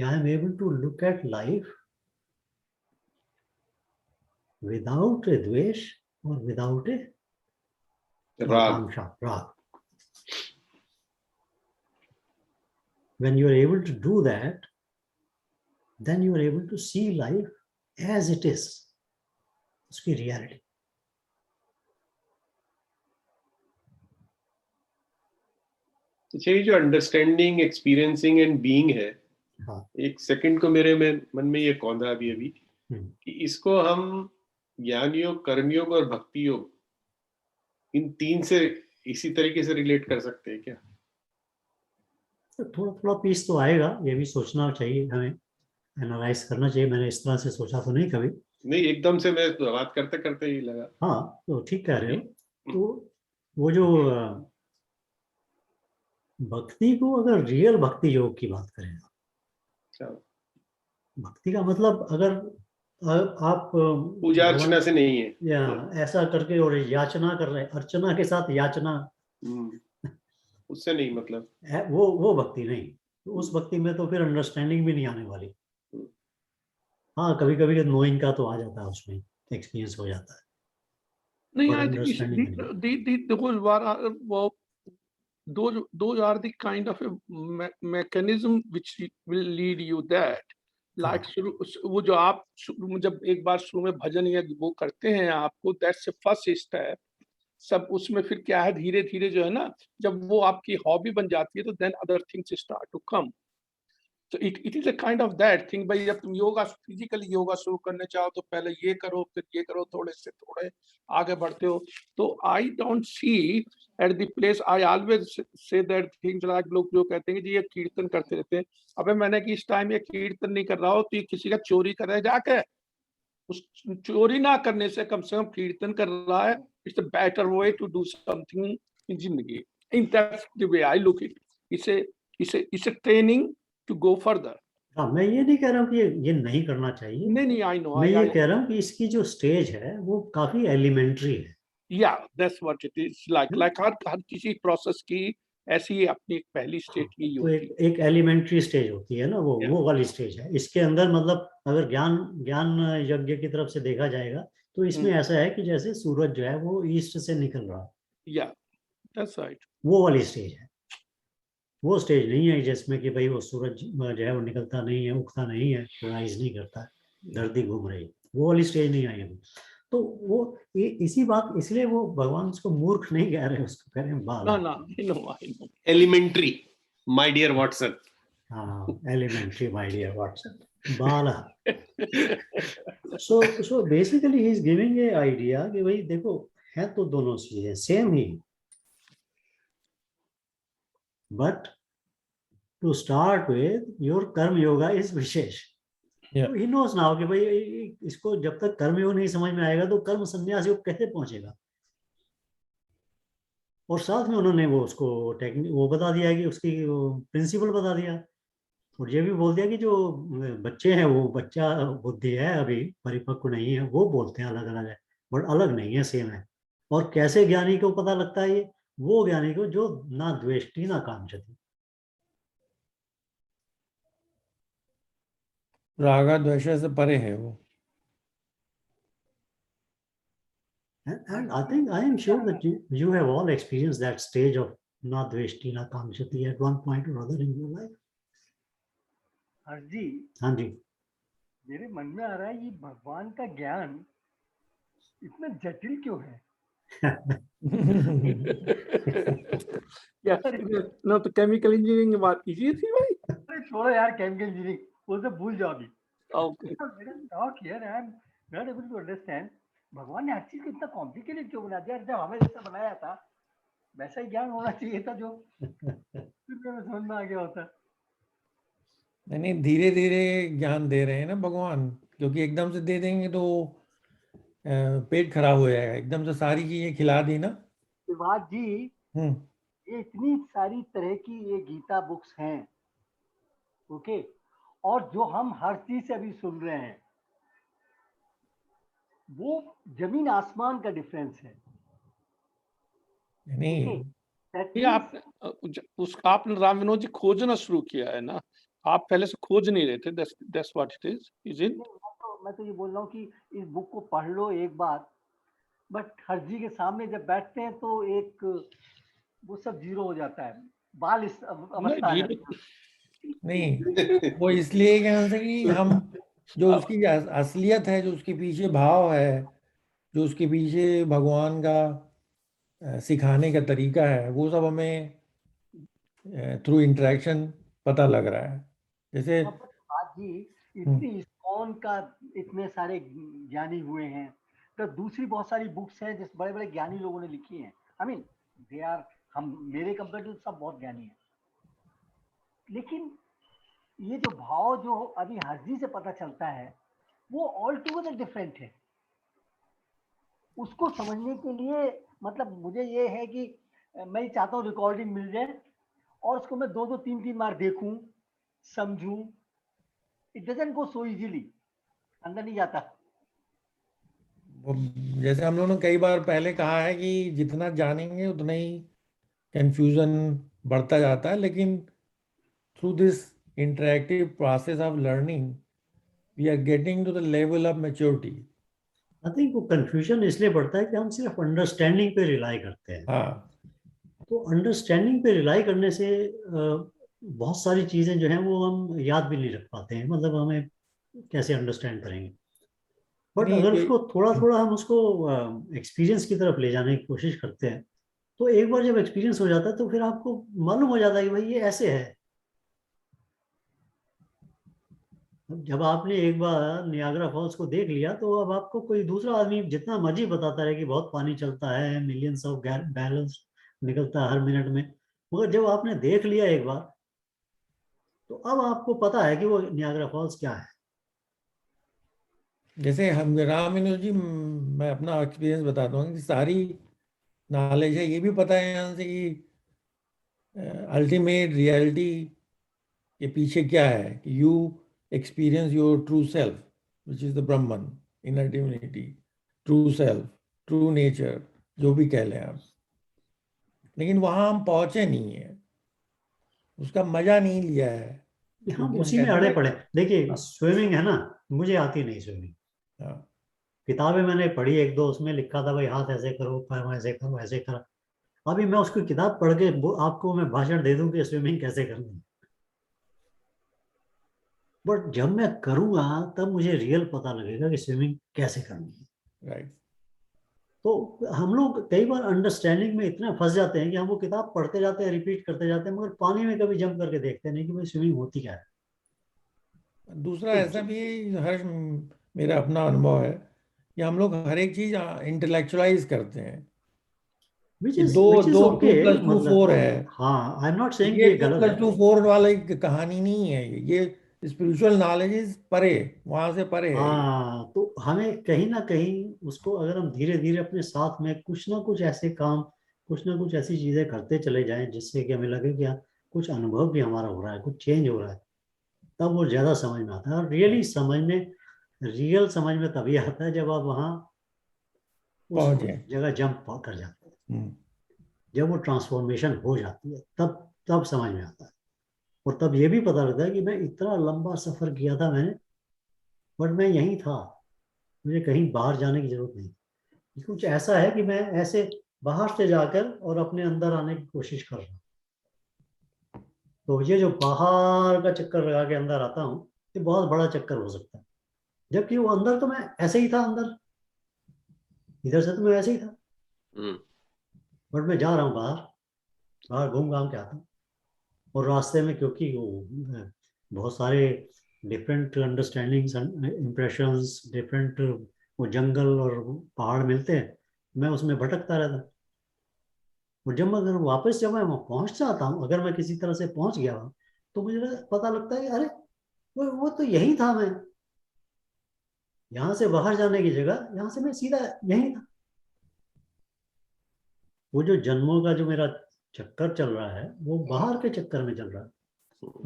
I am able to look at life without a द्वेष और विदाउट ए आकांक्षा, राग। When you are able to do that, then you are able to see life as it is, उसकी reality। अच्छा, ये जो अंडरस्टैंडिंग, एक्सपीरियंसिंग एंड बीइंग है, हाँ। एक सेकंड को मेरे मन में ये कौंधा अभी कि इसको हम ज्ञान योग, कर्मयोग और भक्ति योग, इन तीन से इसी तरीके से रिलेट कर सकते हैं क्या? तो थोड़ा थोड़ा पीस तो आएगा, ये भी सोचना चाहिए, हमें एनालाइज करना चाहिए। मैंने इस तरह से सोचा तो नहीं कभी। नहीं, एकदम से मैं बात करते करते ही लगा। हाँ, तो ठीक कह रहे हो। तो वो जो भक्ति को, अगर रियल भक्ति योग की बात करें, भक्ति का मतलब अगर आप पूजा अर्चना से नहीं है, या ऐसा करके और याचना कर रहे हैं, अर्चना के साथ याचना, उससे नहीं मतलब है, वो भक्ति नहीं। तो उस भक्ति में तो फिर अंडरस्टैंडिंग भी नहीं आने वाली। हाँ, कभी कभी नोइंग का तो आ जाता है, उसमें एक्सपीरियंस हो जाता है। नहीं, But I think understanding those are the kind of a mechanism which will lead you that, like वो जो आप जब एक बार शुरू में भजन या वो करते हैं आपको, that's the first step। सब उसमें फिर क्या है, धीरे धीरे जो है ना, जब वो आपकी हॉबी बन जाती है तो then other things start to come। So it is a kind of that thing. भाई जब तुम योगा फिजिकली योगा शुरू करने चाहो तो पहले ये करो फिर ये करो, थोड़े से थोड़े आगे बढ़ते हो. तो I don't see at the place, I always say that things like लोग जो कहते हैं कि जी ये कीर्तन करते रहते हैं. अबे मैंने कि इस टाइम ये कीर्तन नहीं कर रहा हो तो ये किसी का चोरी कर रहा है जाके. उस चोरी ना करने से कम कीर्तन कर रहा है. It's a better way to do something in जिंदगी. In that's the way I look it. इसे ट्रेनिंग टू गो फर्दर. हाँ, मैं ये नहीं कह रहा हूँ कि ये नहीं करना चाहिए. नहीं आई नो. मैं ये कह रहा हूँ कि इसकी जो स्टेज है वो काफी एलिमेंट्री है. Yeah that's what it is like हर किसी प्रोसेस की ऐसी अपनी एक पहली स्टेज की तो एक एलिमेंट्री स्टेज होती है ना, वो वाली स्टेज है. इसके अंदर मतलब अगर ज्ञान यज्ञ की तरफ से देखा जाएगा तो इसमें ऐसा है कि जैसे सूरज जो है वो ईस्ट से निकल रहा है. Yeah that's right. वो वाली स्टेज है. वो स्टेज नहीं है जिसमें कि भाई वो सूरज जो है वो निकलता नहीं है, उगता नहीं है, राइज नहीं करता है, धरती घूम रही है. वो वाली स्टेज नहीं आई अभी. तो वो इसी बात, इसलिए वो भगवान उसको मूर्ख नहीं कह रहे, उसको कह रहे हैं बाल. No, I know. Elementary, my dear Watson. हाँ, elementary, my dear Watson. Bala. So basically he is giving a idea कि भाई देखो है तो दोनों चीजें same he. But to start with, your कर्म yoga is wishes. Yeah. He knows now कि भाई इसको जब तक कर्म योग नहीं समझ में आएगा तो कर्म संन्यास योग कैसे पहुंचेगा. और साथ में उन्होंने वो उसको टेक्निक वो बता दिया कि उसकी प्रिंसिपल बता दिया. और ये भी बोल दिया कि जो बच्चे हैं वो बच्चा बुद्धि है, अभी परिपक्व नहीं है, वो बोलते हैं अलग अलग है, बट अलग नहीं है, सेम है. और कैसे ज्ञानी को पता लगता है ये, वो ज्ञानी को जो ना द्वेष्टि ना कामचति. रागा द्वेष से परे है वो. And I think I am sure that you have all experienced that stage of na dveshti na kamshati at one point or other in your life. हर्ष जी, हाँ जी. मेरे मन में आ रहा है ये भगवान का ज्ञान इतना जटिल क्यों है? या ना तो केमिकल इंजीनियरिंग की बात कीजिए थी भाई. अरे छोड़ो यार केमिकल इंजीनियरिंग, वो सब भूल जाओ अभी. Okay. Talk here I am not able to understand भगवान ने हर चीज को इतना कॉम्प्लिकेटेड क्यों बना दिया? जब हमें जैसा बनाया था वैसा ही ज्ञान होना चाहिए था जो फिर समझ में आ गया होता. नहीं, धीरे धीरे ज्ञान दे रहे हैं ना भगवान, क्योंकि एकदम से दे देंगे तो पेट खराब हो जाएगा. एकदम से सारी चीजें खिला दी ना. विवाद जी, ये इतनी सारी तरह की ये गीता बुक्स हैं, ओके, और जो हम हर चीज से अभी सुन रहे हैं वो जमीन आसमान का डिफरेंस है. नहीं, ये आपने राम विनोद जी खोजना शुरू किया है ना. आप पहले से खोज नहीं रहे थे. That's what it is. Is it? मैं तो ये बोल रहा हूँ कि इस बुक को पढ़ लो एक बार, बट हर जी के सामने जब बैठते हैं तो एक वो सब जीरो हो जाता है. बाल इस अवस्था नहीं वो इसलिए कि हम जो उसकी असलियत है, जो उसके पीछे भाव है, जो उसके पीछे भगवान का सिखाने का तरीका है, वो सब हमें थ्रू इंटरेक्शन पता लग रहा है. जैसे आज जी इतनी इस्कॉन का इतने सारे ज्ञानी हुए हैं, तो दूसरी बहुत सारी बुक्स हैं जिस बड़े बड़े ज्ञानी लोगों ने लिखी हैं. आई मीन दे आर, हम मेरे कंपेरेटिव सब बहुत ज्ञानी हैं, लेकिन ये जो भाव जो अभी हर्जी से पता चलता है वो ऑल टुगेदर डिफरेंट है. उसको समझने के लिए मतलब मुझे ये है कि मैं ये चाहता हूँ रिकॉर्डिंग मिल जाए और उसको मैं 2-2, 3-3 बार देखूं, समझूं. It doesn't go so easily, अंदर नहीं जाता. जैसे हम लोगों ने कई बार पहले कहा है कि जितना जानेंगे उतना ही कंफ्यूजन बढ़ता जाता है, लेकिन through this interactive process of learning we are getting to the level of maturity. I think वो कंफ्यूजन इसलिए बढ़ता है कि हम सिर्फ अंडरस्टैंडिंग पे रिलाई करते हैं. हाँ, तो अंडरस्टैंडिंग पे रिलाई करने से बहुत सारी चीजें जो हैं वो हम याद भी नहीं रख पाते हैं. मतलब हमें कैसे अंडरस्टैंड करेंगे. बट अगर उसको थोड़ा थोड़ा हम उसको एक्सपीरियंस की तरफ ले जाने की कोशिश करते हैं तो एक बार जब एक्सपीरियंस हो जाता है तो फिर आपको मालूम हो जाता है कि भाई ये ऐसे है. जब आपने एक बार नियाग्रा फॉल्स को देख लिया तो अब आपको कोई दूसरा आदमी जितना मर्जी बताता रहे कि बहुत पानी चलता है, मिलियंस ऑफ बैरल्स निकलता है हर मिनट में, मगर जब आपने देख लिया एक बार तो अब आपको पता है कि वो नियाग्रा फॉल्स क्या है। जैसे हम रामानुज जी, मैं अपना एक्सपीरियंस बताता हूँ कि सारी नॉलेज है, ये भी पता है यहाँ से कि अल्टीमेट रियलिटी के पीछे क्या है, कि you experience your true self which is the Brahman, inner divinity, true self, true nature, जो भी कह लें आप। लेकिन वहां हम पहुंचे नहीं है, उसका मजा नहीं लिया है, हम क्योंकि हम उसी में कहते अड़े हैं पड़े। देखिए हाँ, स्विमिंग है ना, मुझे आती नहीं स्विमिंग। हाँ, किताबें मैंने पढ़ी एक दो, उसमें लिखा था भाई हाथ ऐसे करो, पैर ऐसे करो, ऐसे करो। अभी मैं उसकी किताब पढ़ के आपको मैं भाषण दे दूं कि स्विमिंग कैसे करनी है, बट जब मैं करूंगा तब मुझे रियल पता लगेगा कि स्विमिंग कैसे करनी है। राइट। तो हम लोग कई बार अंडरस्टैंडिंग में इतना फंस जाते हैं कि हम वो किताब पढ़ते जाते हैं, रिपीट करते जाते हैं, मगर पानी में कभी जंप करके देखते नहीं कि भाई स्विमिंग होती क्या है। दूसरा तो ऐसा भी है, हर मेरा अपना अनुभव है कि हम लोग हर एक चीज इंटेलेक्चुअलाइज करते हैं विच कि इज दो विच इज दो okay, two plus two four मतलब है। हाँ, आई एम नॉट सेइंग कि ये ये टू गलत प्लस है। टू फोर वाला एक कहानी नहीं है, ये स्पिरिचुअल नॉलेज इज परे, वहां से परे है ये। हाँ, तो हमें कहीं ना कहीं उसको अगर हम धीरे धीरे अपने साथ में कुछ ना कुछ ऐसे काम, कुछ ना कुछ ऐसी चीजें करते चले जाएं जिससे कि हमें लगे कि हाँ कुछ अनुभव भी हमारा हो रहा है, कुछ चेंज हो रहा है, तब वो ज्यादा समझ में आता है। और रियली समझ में, रियल समझ में तभी आता है जब आप वहाँ उस पहुंचे। जगह जंप कर जाते हैं, हम्म, जब वो ट्रांसफॉर्मेशन हो जाती है तब समझ में आता है। और तब ये भी पता लगता है कि मैं इतना लंबा सफर किया था मैंने, बट मैं यहीं था, मुझे कहीं बाहर जाने की जरूरत नहीं। कुछ ऐसा है कि मैं ऐसे बाहर से जाकर और अपने अंदर आने की कोशिश कर रहा हूँ। तो ये जो बाहर का चक्कर लगा के अंदर आता हूँ, ये बहुत बड़ा चक्कर हो सकता है, जबकि वो अंदर तो मैं ऐसे ही था, अंदर इधर से तो मैं ऐसे ही था, हम्म, बट मैं जा रहा हूँ बाहर, बाहर घूम घाम के आता हूँ। और रास्ते में क्योंकि वो बहुत सारे डिफरेंट अंडरस्टैंडिंग्स, इम्प्रेशंस, डिफरेंट वो जंगल और पहाड़ मिलते हैं, मैं उसमें भटकता रहता। और जब मैं अगर वापस जब मैं वहाँ पहुंच जाता हूँ, अगर मैं किसी तरह से पहुंच गया हूँ, तो मुझे पता लगता है कि अरे वो तो यही था, मैं यहाँ से बाहर जाने की जगह यहाँ से मैं सीधा यही था। वो जो जन्मों का जो मेरा चक्कर चल रहा है वो बाहर के चक्कर में चल रहा है,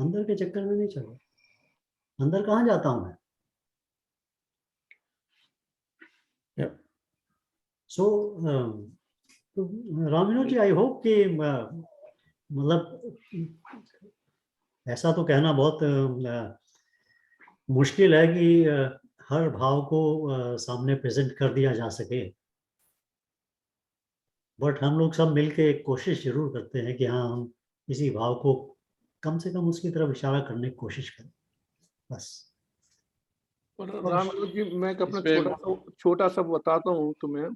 अंदर के चक्कर में नहीं चल रहा। अंदर कहाँ जाता हूँ मैं? yeah. सो तो रामिनो जी, आई होप कि मतलब ऐसा तो कहना बहुत मुश्किल है कि हर भाव को सामने प्रेजेंट कर दिया जा सके, बट हम लोग सब मिलके एक कोशिश जरूर करते हैं कि हाँ हम किसी भाव को कम से कम उसकी तरफ इशारा करने की कोशिश करें, बस। और और रामलोक जी, मैं एक अपना इसमें छोटा सा बताता हूँ तुम्हें।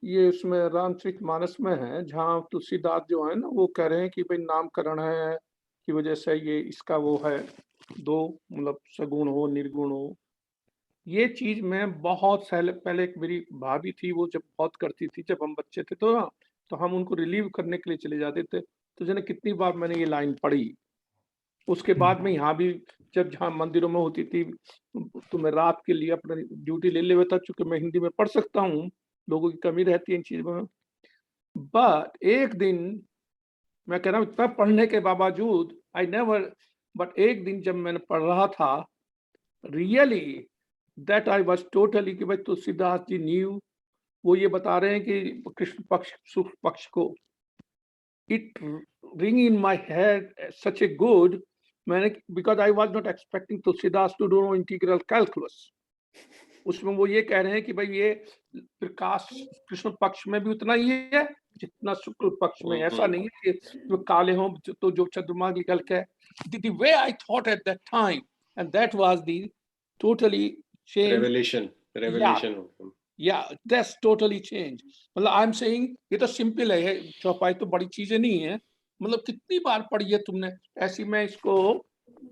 ये इसमें रामचरितमानस में है, जहाँ तुलसीदास जो है ना, वो कह रहे हैं कि भाई नामकरण है की वजह से ये इसका वो है, दो मतलब सगुण हो निर्गुण हो। ये चीज मैं बहुत पहले एक मेरी भाभी थी, वो जब बहुत करती थी जब हम बच्चे थे, तो हम उनको रिलीव करने के लिए चले जाते थे। तो जाने कितनी बार मैंने ये लाइन पढ़ी। उसके बाद में यहाँ भी जब जहाँ मंदिरों में होती थी, तो मैं रात के लिए अपना ड्यूटी ले लेता, चूंकि मैं हिंदी में पढ़ सकता हूँ, लोगों की कमी रहती है इन चीजों में। बट एक दिन, मैं कह रहा हूँ इतना पढ़ने के बावजूद आई नेवर, बट एक दिन जब मैंने पढ़ रहा था, really that I was totally कि भाई तुलसीदास जी न्यू, वो ये बता रहे हैं कि कृष्ण पक्ष शुक्ल पक्ष को it ring in my head such a good, मैंने, because I was not expecting Tulsidas to do integral calculus। उसमें वो ये कह रहे हैं कि भाई ये प्रकाश कृष्ण पक्ष में भी उतना ही है जितना शुक्ल पक्ष में। ऐसा नहीं है कि जो काले हों तो जो चंद्रमा की गल है। The way I thought at that time, and that was the totally change। Revelation Yeah, that's totally changed। मतलब आई एम सेइंग ये तो सिंपल है, चौपाई तो बड़ी चीजें नहीं है। मतलब कितनी बार पढ़ी है तुमने ऐसी? मैं इसको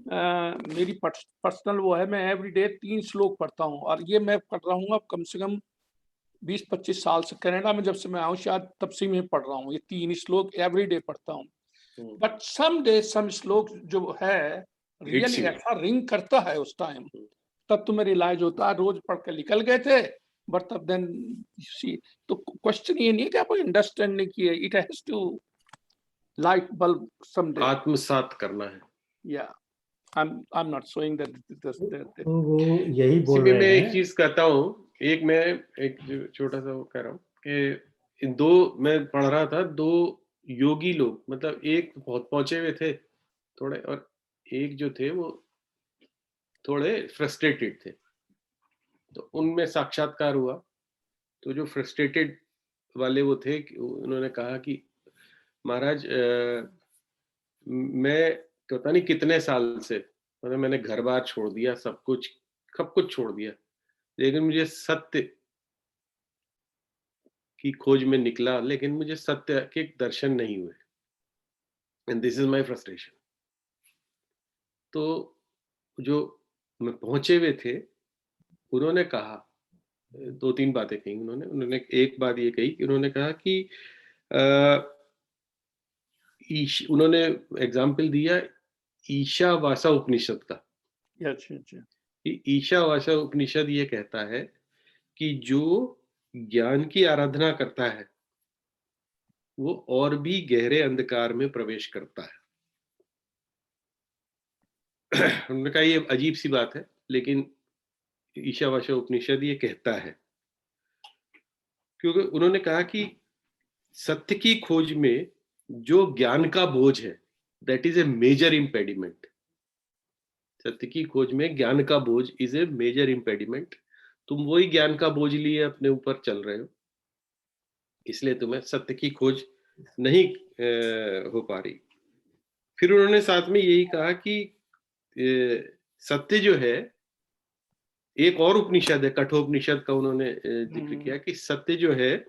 मेरी पर्सनल वो है, मैं एवरीडे 3 श्लोक पढ़ता हूँ और ये मैं पढ़ रहा हूँ अब कम से कम 20-25 साल से। कनाडा में जब से मैं आऊँ शायद तब से मैं पढ़ रहा हूँ, ये 3 श्लोक एवरीडे पढ़ता हूँ। बट सम डे सम श्लोक जो है रियली me. ऐसा रिंग करता है उस टाइम, तब तुम्हें रियलाइज होता है रोज पढ़ के निकल गए थे, बट तब देन सी। तो क्वेश्चन ये नहीं है कि आपको अंडरस्टैंड नहीं किया, it has to light bulb someday. आत्मसात करना है। या I'm not showing that तो वो यही बोल इसीलिए मैं रहे एक हैं। चीज कहता हूँ, मैं एक छोटा सा वो कह रहा हूँ कि इन दो, मैं पढ़ रहा था, 2 योगी लोग, मतलब एक बहुत पहुंचे हुए थे थोड़े, और एक जो थे वो थोड़े फ्रस्ट्रेटेड थे। तो उनमें साक्षात्कार हुआ। तो जो फ्रस्ट्रेटेड वाले वो थे, उन्होंने कहा कि महाराज मैं पता नहीं कितने साल से, मतलब मैंने घर बार छोड़ दिया, सब कुछ छोड़ दिया, लेकिन मुझे सत्य की खोज में निकला, लेकिन मुझे सत्य के दर्शन नहीं हुए, and this is my frustration. तो जो मैं पहुंचे हुए थे, उन्होंने कहा 2-3 बातें कही उन्होंने एक बात ये कही कि उन्होंने कहा कि उन्होंने एग्जाम्पल दिया ईशावासा उपनिषद का। कि ईशावासा उपनिषद ये कहता है कि जो ज्ञान की आराधना करता है वो और भी गहरे अंधकार में प्रवेश करता है। उन्होंने कहा ये अजीब सी बात है, लेकिन ईशावासा उपनिषद ये कहता है, क्योंकि उन्होंने कहा कि सत्य की खोज में जो ज्ञान का बोझ है, that is a major impediment. सत्य की खोज में ज्ञान का बोझ इज ए मेजर इम्पेडिमेंट। तुम वही ज्ञान का बोझ लिए अपने ऊपर चल रहे हो, इसलिए तुम्हें सत्य की खोज नहीं हो पा रही। फिर उन्होंने साथ में यही कहा कि सत्य जो है, एक और उपनिषद है कठोपनिषद का, उन्होंने जिक्र किया कि सत्य जो है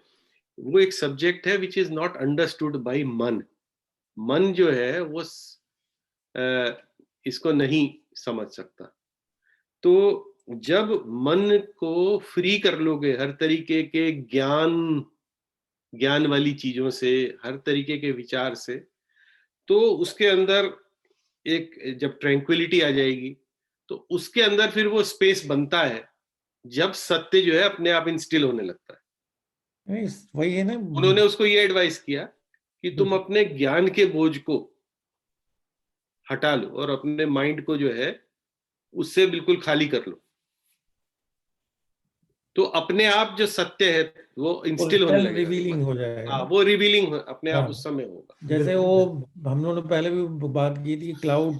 वो एक सब्जेक्ट है which is not understood by मन। मन जो है वो इसको नहीं समझ सकता। तो जब मन को फ्री कर लोगे हर तरीके के ज्ञान वाली चीजों से, हर तरीके के विचार से, तो उसके अंदर एक जब ट्रैंक्विलिटी आ जाएगी, तो उसके अंदर फिर वो स्पेस बनता है जब सत्य जो है अपने आप इंस्टिल होने लगता है। वही है ना, उन्होंने उसको ये एडवाइस किया कि तुम अपने ज्ञान के बोझ को हटा लो और अपने माइंड को जो है उससे बिल्कुल खाली कर लो, तो अपने आप जो सत्य है वो इंस्टिल होने लगेगा, रिवीलिंग हो जाएगा। हाँ, वो रिवीलिंग अपने आप उस समय होगा। जैसे वो हम लोगों ने पहले भी बात की थी, क्लाउड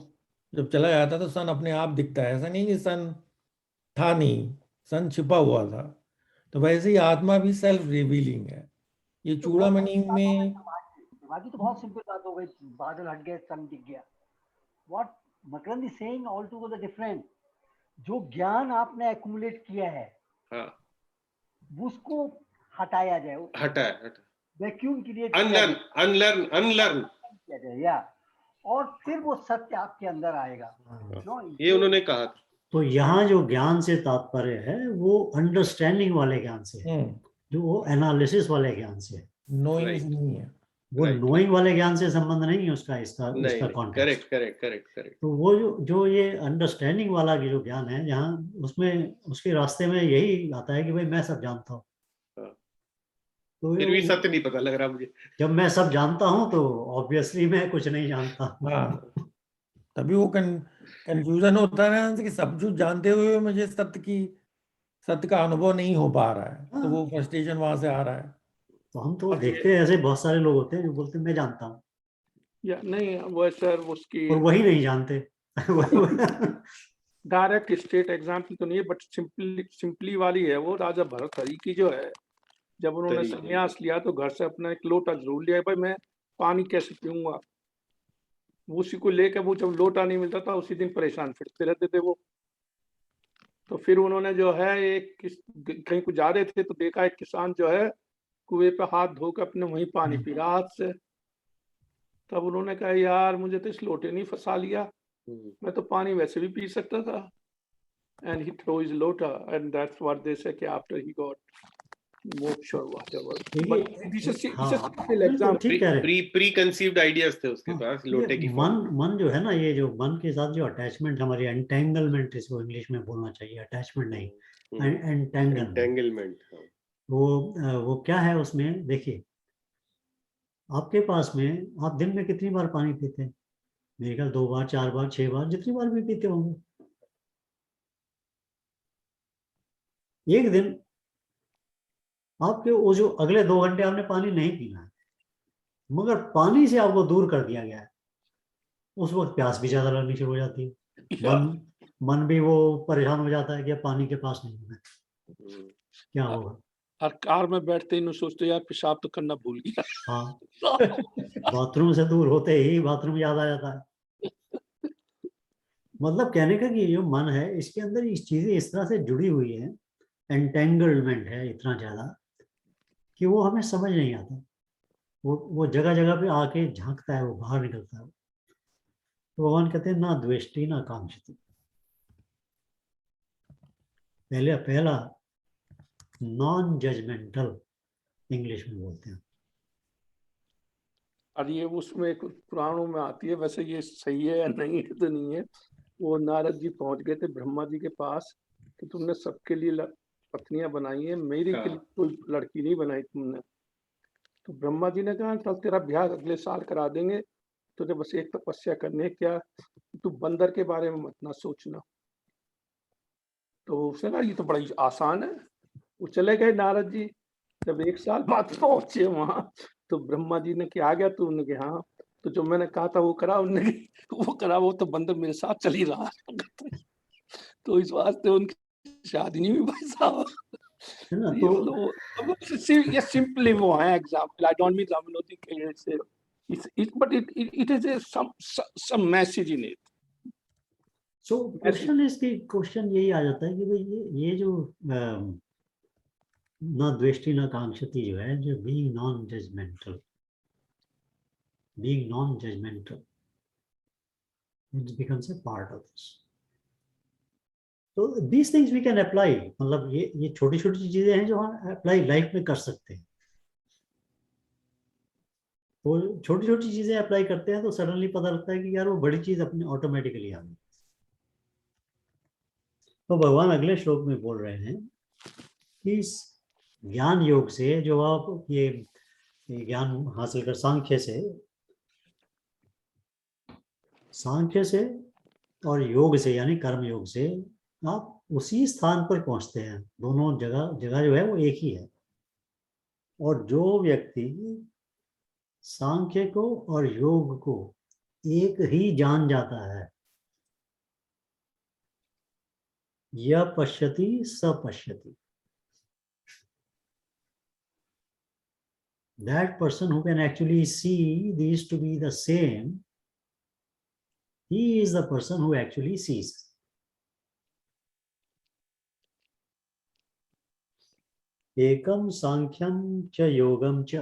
जब चला जाता तो सन अपने आप दिखता है, ऐसा नहीं कि सन था नहीं, सन छिपा हुआ था। तो वैसे ही आत्मा भी सेल्फ रिवीलिंग है। ये चूड़ामणि में बाकी तो बहुत सिंपल बात हो गई, बादल हट गए, सन दिख गया। What Makarand is saying all together different. जो ज्ञान आपने एक्युमुलेट किया है, हाँ, उसको हटाया जाए, हटा वैक्यूम क्रिएट अनलर्न किया जाए, या और फिर वो सत्य आपके अंदर आएगा। ये उन्होंने कहा था। तो यहाँ जो ज्ञान से तात्पर्य है वो अंडरस्टैंडिंग वाले ज्ञान से है, जो वो एनालिसिस वाले ज्ञान से है, नोइंग नहीं है। वो नोइंग वाले ज्ञान से संबंध नहीं है उसका, इसका कॉन्टेक्स्ट। करेक्ट। तो वो जो ये अंडरस्टैंडिंग वाला जो ज्ञान है, जहाँ उसमें उसके रास्ते में यही आता है कि भाई मैं सब जानता हूँ। तो फिर भी सत्य नहीं पता लग रहा मुझे। जब मैं सब जानता हूँ तो ऑब्वियसली मैं कुछ नहीं जानता। हाँ, तभी वो कंफ्यूजन होता है ना कि सब कुछ जानते हुए मुझे सत्य का अनुभव नहीं हो पा रहा है, तो वो फ्रस्ट्रेशन वहां से आ रहा है। तो हम तो देखते हैं ऐसे बहुत सारे लोग होते हैं जो बोलते हैं मैं जानता हूँ, या नहीं वो सर उसकी और वही नहीं जानते। डायरेक्ट स्टेट एग्जाम्पल तो नहीं है, बट सिंपली वाली है वो। राजा भरतहरि की जो है, जब उन्होंने संन्यास लिया तो घर से अपना एक लोटा जरूर लिया, भाई मैं पानी कैसे पीऊंगा। उसी को लेकर वो जब लोटा नहीं मिलता था उसी दिन परेशान फिरते रहते थे वो। तो फिर उन्होंने जो है कहीं को जा रहे थे तो देखा एक किसान जो है कुएं पे हाथ धोकर अपने वहीं पानी पी रहा हाथ से। तब उन्होंने कहा यार मुझे तो इस लोटे ने फंसा लिया, मैं तो पानी वैसे भी पी सकता था. And he throw his lota, and that's what they say कि after he got moksha or whatever. But this is हाँ, simple बिल्कुल example. ठीक कह रहे हैं। प्री कंसीव्ड आइडियाज थे उसके हाँ, पास ये लोटे की मन फॉर्म. मन जो है ना, ये जो मन के साथ जो अटैचमेंट, हमारी एंटेंगलमेंट, इसको इंग्लिश में बोलना चाहिए, अटैचमेंट नहीं, एंटेंगलमेंट। एंटेंगलमेंट. वो क्या है उसमें, देखिए आपके पास में आप दिन में कितनी बार पानी पीते हैं? मेरे ख्याल 2 बार, 4 बार, 6 बार, जितनी बार भी पीते होंगे। एक दिन आपके वो जो अगले 2 घंटे आपने पानी नहीं पीना है, मगर पानी से आपको दूर कर दिया गया है, उस वक्त प्यास भी ज्यादा लगनी शुरू हो जाती है। मन भी वो परेशान हो जाता है कि अब पानी के पास नहीं है, क्या होगा। और कार में बैठते ही सोचते यार पेशाब तो करना भूल गया. हाँ, बाथरूम से दूर होते ही बाथरूम याद आ जाता है। मतलब कहने का कि जो मन है, इसके अंदर इस चीजें इस तरह से जुड़ी हुई है, एंटेंगलमेंट है इतना ज्यादा कि वो हमें समझ नहीं आता। वो जगह जगह पे आके झांकता है, वो बाहर निकलता है। तो भगवान कहते हैं ना द्वेष्टि ना कांक्षति। पहला नॉन जजमेंटल इंग्लिश में बोलते हैं। और ये उसमें कुछ पुराणों में आती है, वैसे ये सही है या नहीं है तो नहीं है. वो नारद जी पहुंच गए थे ब्रह्मा जी के पास कि तुमने सबके लिए पत्नियां बनाई है, मेरे के लिए कोई लड़की नहीं बनाई तुमने. तो ब्रह्मा जी ने कहा चल तेरा ब्याह अगले साल करा देंगे, तुझे बस एक तपस्या करनी है, क्या तू बंदर के बारे में मत ना सोचना. तो उसने कहा ये तो बड़ा ही आसान है. वो चले गए नारद जी. जब 1 साल बाद पहुंचे वहां तो ब्रह्मा जी ने क्या आ गया, तो उन्होंने कहा हाँ, तो जो मैंने कहा था वो करा. उन्होंने वो करा, वो तो बंदर मेरे साथ चल ही रहा. तो इस वास्ते उनकी शादी नहीं हुई भाई साहब. है ना। तो ये सिंपली वो है एग्जांपल. आई डोंट मीन रामनोती से but it is some message in it. So question यही आ जाता है कि भाई ये जो ना द्वेष्टि ना कांक्षति जो है, जो being non judgemental it becomes a part of this. So these things we can apply. मतलब ये छोटी छोटी चीजें हैं जो हम अप्लाई लाइफ में कर सकते हैं। तो छोटी छोटी चीजें अप्लाई करते हैं तो सडनली पता लगता है कि यार वो बड़ी चीज अपने ऑटोमेटिकली आ गई। तो भगवान अगले श्लोक में बोल रहे हैं कि इस ज्ञान योग से जो आप ये ज्ञान हासिल कर, सांख्य से और योग से यानी कर्म योग से आप उसी स्थान पर पहुंचते हैं। दोनों जगह जो है वो एक ही है। और जो व्यक्ति सांख्य को और योग को एक ही जान जाता है, यह पश्यति स पश्यति, that person who can actually see these to be the same, he is the person who actually sees. एकम सांख्यम च योगम च,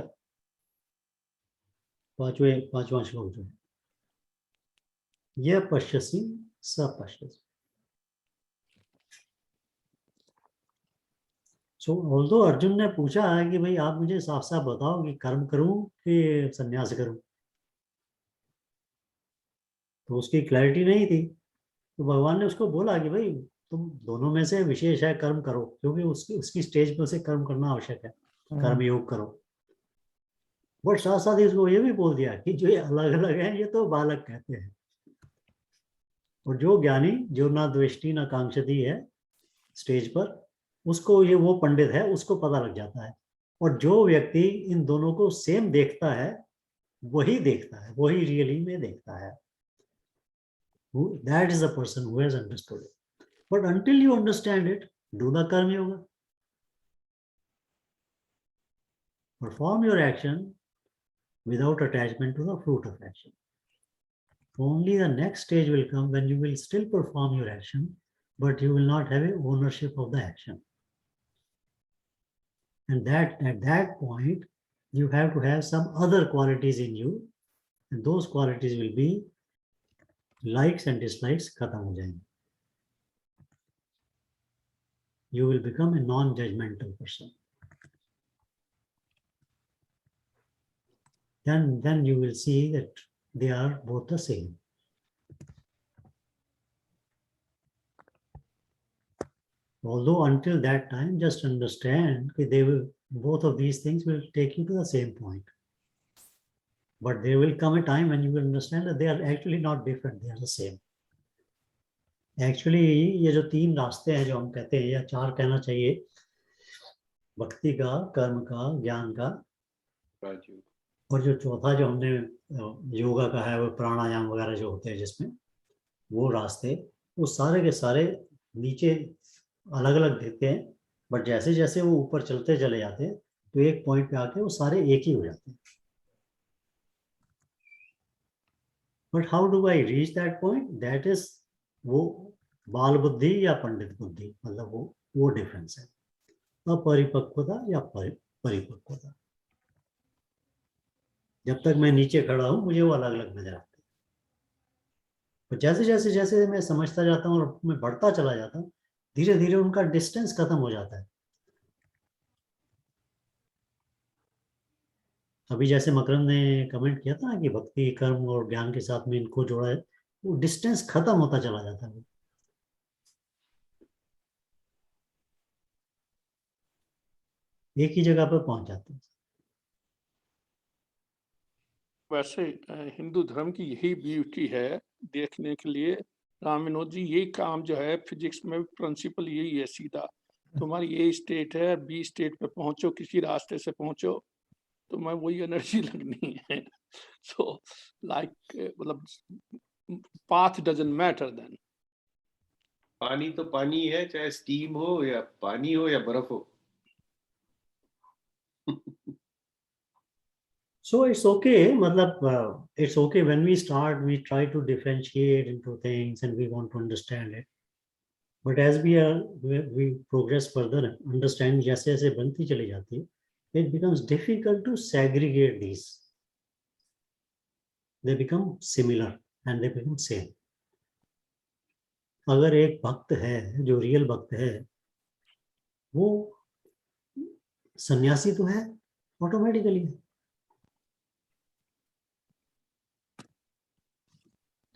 पांचवा श्लोक जो है, यह पश्यसि स पश्यसि। सो ऑल्दो अर्जुन ने पूछा है कि भाई आप मुझे साफ साफ बताओ कि कर्म करूं कि संन्यास करूं, तो उसकी क्लैरिटी नहीं थी। तो भगवान ने उसको बोला कि भाई तुम दोनों में से विशेष है कर्म करो, क्योंकि उसकी स्टेज पर से कर्म करना आवश्यक है, कर्म योग करो। बट साथ साथ इसको ये भी बोल दिया कि जो ये अलग अलग है ये तो बालक कहते हैं, और जो ज्ञानी जो ना द्वेष्टि ना कांक्षति है स्टेज पर, उसको ये वो पंडित है, उसको पता लग जाता है। और जो व्यक्ति इन दोनों को सेम देखता है वही देखता है, वही रियली में देखता है। That is the person who has understood it. But until you understand it, do the karma yoga. Perform your action without attachment to the fruit of action. Only the next stage will come when you will still perform your action, but you will not have a ownership of the action. And that at that point, you have to have some other qualities in you, and those qualities will be likes and dislikes खत्म हो जाएंगे. You will become a non-judgmental person. Then you will see that they are both the same. Although until that time, just understand that they will, both of these things will take you to the same point. But there will come a time when you will understand that they are actually not different, they are the same. Actually, ये जो 3 रास्ते हैं जो हम कहते हैं, या 4 कहना चाहिए, भक्ति का, कर्म का, ज्ञान का, राजयोग. और जो चौथा जो हमने योगा का है, वो प्राणायाम वगैरह जो होते हैं जिसमें, वो रास्ते, वो सारे के सारे नीचे अलग अलग देते हैं, बट जैसे जैसे वो ऊपर चलते चले जाते हैं तो एक पॉइंट पे आके वो सारे एक ही हो जाते हैं. But how do I reach that point? That is वो बाल बुद्धि या पंडित बुद्धि, मतलब वो डिफरेंस है. अपरिपक्वता या परिपक्वता. जब तक मैं नीचे खड़ा हूं मुझे वो अलग अलग नजर आते हैं, तो जैसे जैसे जैसे मैं समझता जाता हूँ और मैं बढ़ता चला जाता हूँ, धीरे धीरे उनका डिस्टेंस खत्म हो जाता है. अभी जैसे मकरंद ने कमेंट किया था ना कि भक्ति, कर्म और ज्ञान के साथ में इनको जोड़ा है, वो डिस्टेंस खत्म होता चला जाता है. एक ही जगह पर पहुंच जाते हैं. वैसे हिंदू धर्म की यही ब्यूटी है देखने के लिए राम विनोद जी, यही काम जो है फिजिक्स में प्रिंसिपल यही है सीधा. तुम्हारी ए स्टेट है, बी स्टेट पे पहुंचो, किसी रास्ते से पहुंचो, तो मैं वही एनर्जी लगनी है. सो लाइक मतलब पाथ डजंट मैटर देन. पानी तो पानी है, चाहे स्टीम हो या पानी हो या बर्फ हो. So it's okay, मतलब it's okay when we start, we try to differentiate into things and we want to understand it. But as we progress further, understand जैसे जैसे बनती चली जाती है, it becomes difficult to segregate these. They become similar and they become same. अगर एक भक्त है जो रियल भक्त है, वो सन्यासी तो है ऑटोमेटिकली,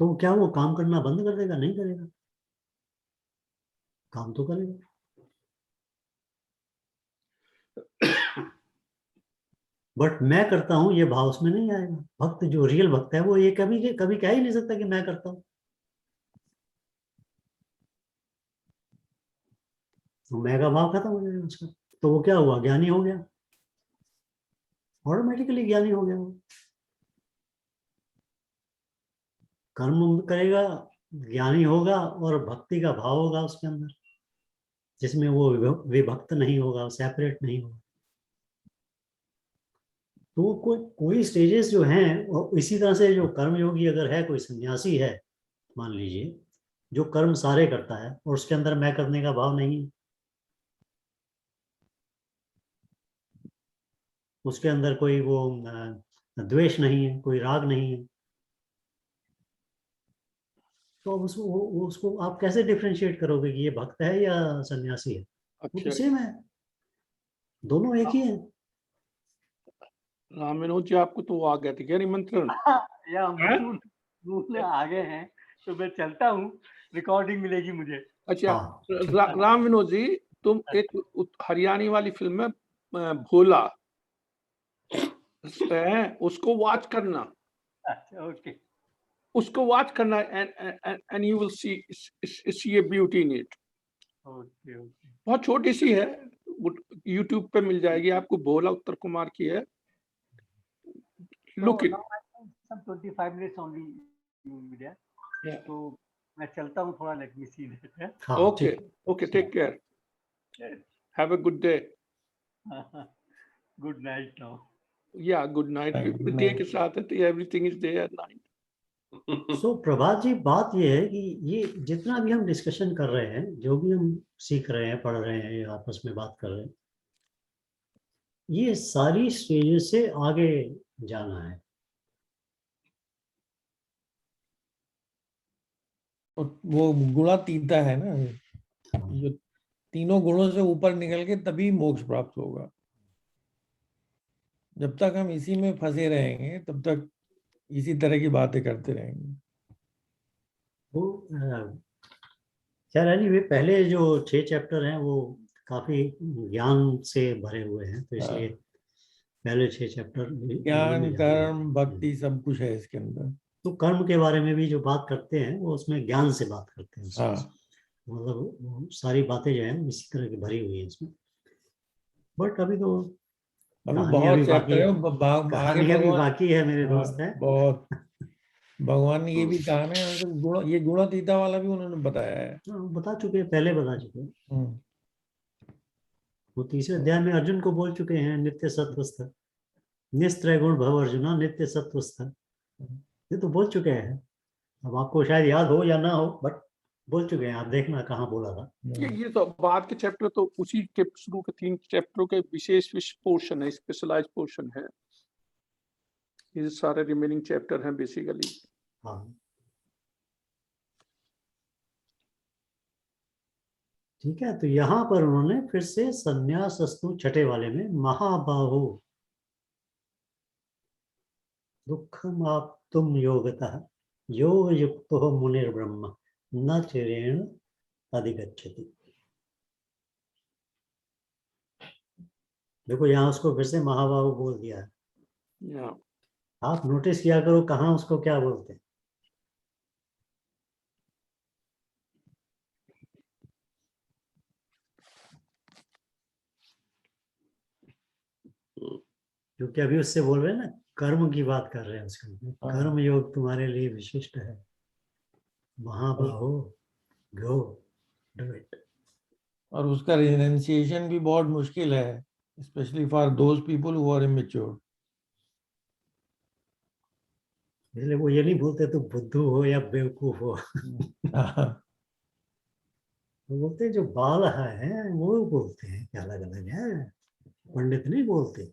तो क्या वो काम करना बंद कर देगा? नहीं करेगा, काम तो करेगा. बट मैं करता हूं ये भाव उसमें नहीं आएगा. भक्त जो रियल भक्त है वो ये कभी कभी कह ही नहीं सकता कि मैं करता हूं. तो मैं का भाव खत्म हो जाएगा उसका, तो वो क्या हुआ? ज्ञानी हो गया, ऑटोमेटिकली ज्ञानी हो गया. वो कर्म करेगा, ज्ञानी होगा, और भक्ति का भाव होगा उसके अंदर, जिसमें वो विभक्त नहीं होगा, सेपरेट नहीं होगा. तो कोई स्टेजेस जो हैं, और इसी तरह से जो कर्मयोगी अगर है, कोई सन्यासी है मान लीजिए, जो कर्म सारे करता है और उसके अंदर मैं करने का भाव नहीं है, उसके अंदर कोई वो द्वेष नहीं है, कोई राग नहीं है, तो अब उसको आप कैसे डिफरेंशिएट करोगे कि ये भक्त है या सन्यासी है? वो तो अच्छा सेम है, दोनों एक ही है. राम विनोद जी, आपको तो वो आ गया था क्या निमंत्रण? या मूल आ गए हैं, तो मैं चलता हूँ, रिकॉर्डिंग मिलेगी मुझे. अच्छा हाँ. राम विनोद जी, तुम एक हरियाणी वाली फिल्म है भोला, उसको वॉच करना. अच्छा, ओके. उसको वॉच करना and you will see A beauty in it. Okay okay. बहुत छोटी सी है, यूट्यूब पे मिल जाएगी आपको. भोला उत्तर कुमार की है. Look it. 25 minutes only media. तो मैं चलता हूँ थोड़ा, लेट मी सी दैट. हाँ, ओके ठीक. Okay, take care, have a good day. Good night now. Yeah good night. Good day night. के साथ है तो everything is there at night. So Prabhat ji, बात ये है कि ये जितना भी हम डिस्कशन कर रहे हैं, जो भी हम सीख रहे हैं, पढ़ रहे हैं, या आपस में बात कर रहे हैं, ये सारी स्टेजेस से आगे जाना है. और वो गुणातीता है ना, जो तीनों गुणों से ऊपर निकल के तभी मोक्ष प्राप्त होगा। जब तक हम इसी में फंसे रहेंगे तब तक इसी तरह की बातें करते रहेंगे। वो खैर एनीवे पहले जो 6 चैप्टर हैं वो काफी ज्ञान से भरे हुए हैं, तो इसलिए पहले 6 चैप्टर ज्ञान, कर्म, भक्ति सब कुछ है इसके अंदर। तो कर्म के बारे में भी जो बात करते हैं वो उसमें ज्ञान से बात करते हैं उसमें। हाँ, मतलब वो सारी बातें जो है इसी तरह की भरी हुई है इसमें। बट अभी तो अभी कहानियां भी बहुत बाकी चैप्टर है, आगे कहानियां भी भगवान, बाकी है मेरे हाँ, दोस्त है। बहुत। भगवान ने ये भी कहा ना, मतलब ये गुणातीता वाला भी उन्होंने बताया है। बता चुके हैं, पहले बता चुके हैं। हम्म। वो 3रे अध्याय में अर्जुन को बोल चुके हैं नित्य सत्वस्थ निस्त्रय गुण भव अर्जुना नित्य सत्वस्थ, ये तो बोल चुके हैं। अब आपको शायद याद हो या ना हो, बट बोल चुके हैं, आप देखना कहाँ बोला था। ये तो बाद के चैप्टर तो उसी के शुरू के 3 चैप्टरों के विशेष पोर्शन है, स्पेशलाइज पोर्शन है। ये सारे रिमेनिंग चैप्टर हैं बेसिकली। हाँ ठीक है, तो यहाँ पर उन्होंने फिर से संन्यासस्तु छठे वाले में महाबाहो दुखम आप तुम योगतः योग युक्तो मुनिर्ब्रह्म न चिरेण अधिगच्छति। देखो यहाँ उसको फिर से महाबाहु बोल दिया है। Yeah. आप नोटिस किया करो कहाँ उसको क्या बोलते हैं। क्योंकि अभी उससे बोल रहे हैं ना, कर्म की बात कर रहे हैं उसके, कर्म योग तुम्हारे लिए विशिष्ट है, महाबाहो गो डू इट। और उसका रिनंसिएशन भी बहुत मुश्किल है, specially for those people who are immature. इसलिए वो ये नहीं बोलते तुम बुद्धू हो या बेवकूफ हो। वो बोलते हैं जो बाल है वो बोलते हैं कि अलग अलग है, पंडित नहीं बोलते।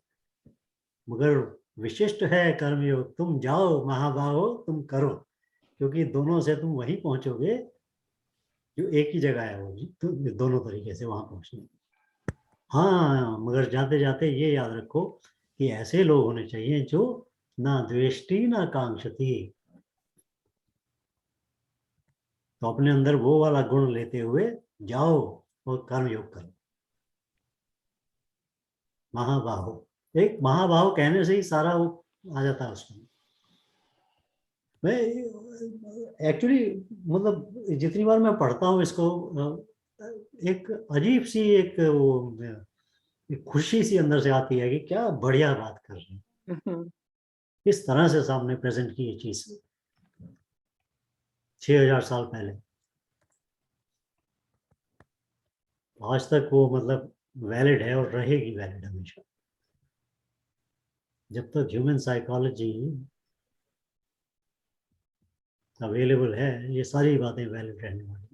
मगर विशिष्ट है कर्मयोग, तुम जाओ महाबाहो तुम करो, क्योंकि दोनों से तुम वहीं पहुंचोगे जो एक ही जगह है, वो तो दोनों तरीके से वहां पहुंचने। हाँ मगर जाते जाते ये याद रखो कि ऐसे लोग होने चाहिए जो ना द्वेष्टि ना कांक्षति, तो अपने अंदर वो वाला गुण लेते हुए जाओ और कर्मयोग करो। महाबाहो, एक महाबाहो कहने से ही सारा वो आ जाता है उसमें। मैं एक्चुअली मतलब जितनी बार मैं पढ़ता हूँ इसको, एक अजीब सी एक वो एक खुशी सी अंदर से आती है कि क्या बढ़िया बात कर रहे हैं, किस तरह से सामने प्रेजेंट की ये चीज 6000 साल पहले, आज तक वो मतलब वैलिड है और रहेगी वैलिड हमेशा। जब तक ह्यूमन साइकोलॉजी अवेलेबल है ये सारी बातें वैलिड रहने वाली।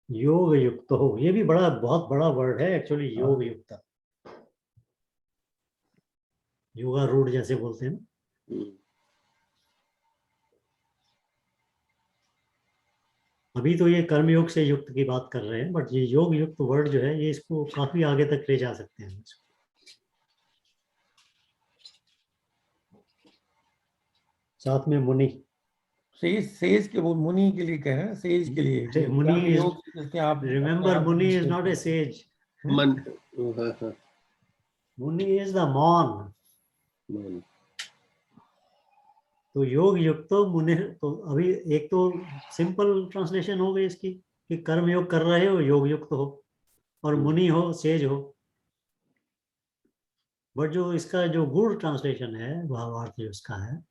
योग युक्त हो, ये भी बड़ा बहुत बड़ा वर्ड है एक्चुअली, योग युक्त, योगा रूढ़ जैसे बोलते हैं। अभी तो ये कर्मयोग से युक्त की बात कर रहे हैं, बट ये योग युक्त वर्ड जो है ये इसको काफी आगे तक ले जा सकते हैं। साथ में मुनि, सेज के, वो मुनि के लिए कह रहे हैं, सेज के लिए कि मुनि कर्म इज, योग से जैसे आप रिमेंबर मुनि इज नॉट ए सेज, मन मुनि इज द मॉन। तो योग युक्त तो मुनि, तो अभी एक तो सिंपल ट्रांसलेशन हो गई इसकी कि कर्म योग कर रहे हो योग युक्त हो, और मुनि हो सेज हो। बट जो इसका जो गुड़ ट्रांसलेशन है भावार्थ जो इसका है,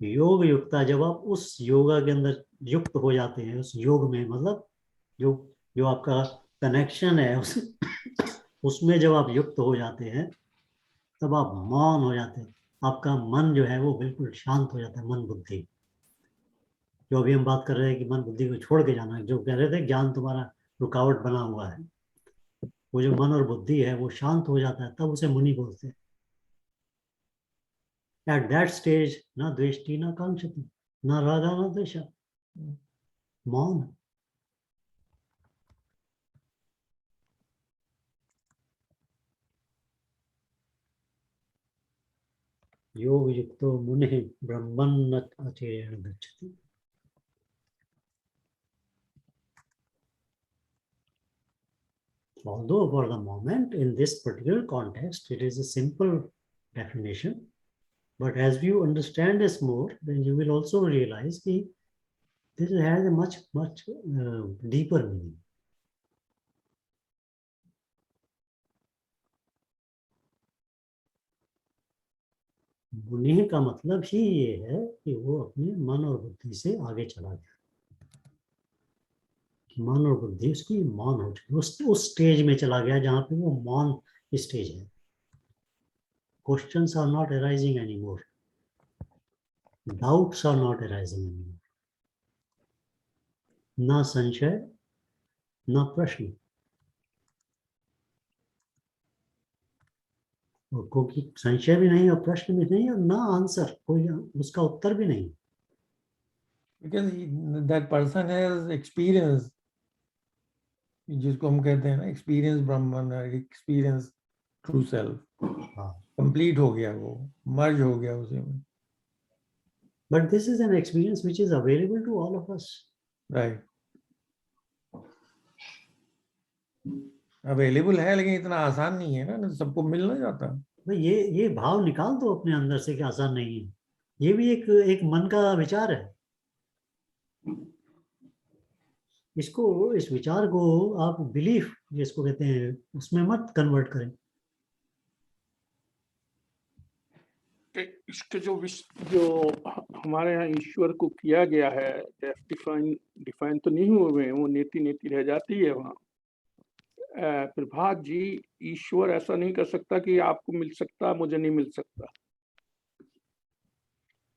योग युक्ता, जब आप उस योगा के अंदर युक्त हो जाते हैं, उस योग में मतलब जो जो आपका कनेक्शन है उसमें जब आप युक्त हो जाते हैं तब आप मौन हो जाते हैं, आपका मन जो है वो बिल्कुल शांत हो जाता है, मन बुद्धि। जो अभी हम बात कर रहे हैं कि मन बुद्धि को छोड़ के जाना, जो कह रहे थे ज्ञान तुम्हारा रुकावट बना हुआ है, वो जो मन और बुद्धि है वो शांत हो जाता है, तब उसे मुनि बोलते हैं। एट दैट स्टेज न द्वेष्टि न कांक्षति न रागा न द्वेषा, मौन। योग युक्तो मुनिः ब्रह्मन् अचिरेण गच्छति। Although for the moment in this particular context it is a simple definition, but as you understand this more, then you will also realize that this has a much deeper meaning. मुनि का मतलब ही ये है कि वो अपने मन और बुद्धि से आगे चला गया, कि मन और बुद्धि उसकी मौन हो चुकी, उस स्टेज में चला गया जहां पे वो मौन स्टेज है। Questions are not arising anymore. Doubts are not arising anymore. ना संशय ना प्रश्न, और क्योंकि संशय भी नहीं और प्रश्न भी नहीं और ना आंसर, कोई उसका उत्तर भी नहीं। Because that person has experience, जिसको हम कहते हैं ना experience ब्रह्मन, experience true self, complete हो गया, वो merge हो गया उसी में। But this is an experience which is available to all of us. Right. Available है लेकिन इतना आसान नहीं है ना, सबको मिल ना जाता। भाई ये भाव निकाल दो अपने अंदर से कि आसान नहीं है। ये भी एक मन का विचार है। इस विचार को आप बिलीफ जिसको कहते हैं उसमें मत कन्वर्ट करें। इसके जो हमारे यहाँ ईश्वर को किया गया है, डिफाइन तो नहीं हुए हैं, वो नीति रह जाती है वहाँ। प्रभात जी, ईश्वर ऐसा नहीं कर सकता कि आपको मिल सकता मुझे नहीं मिल सकता।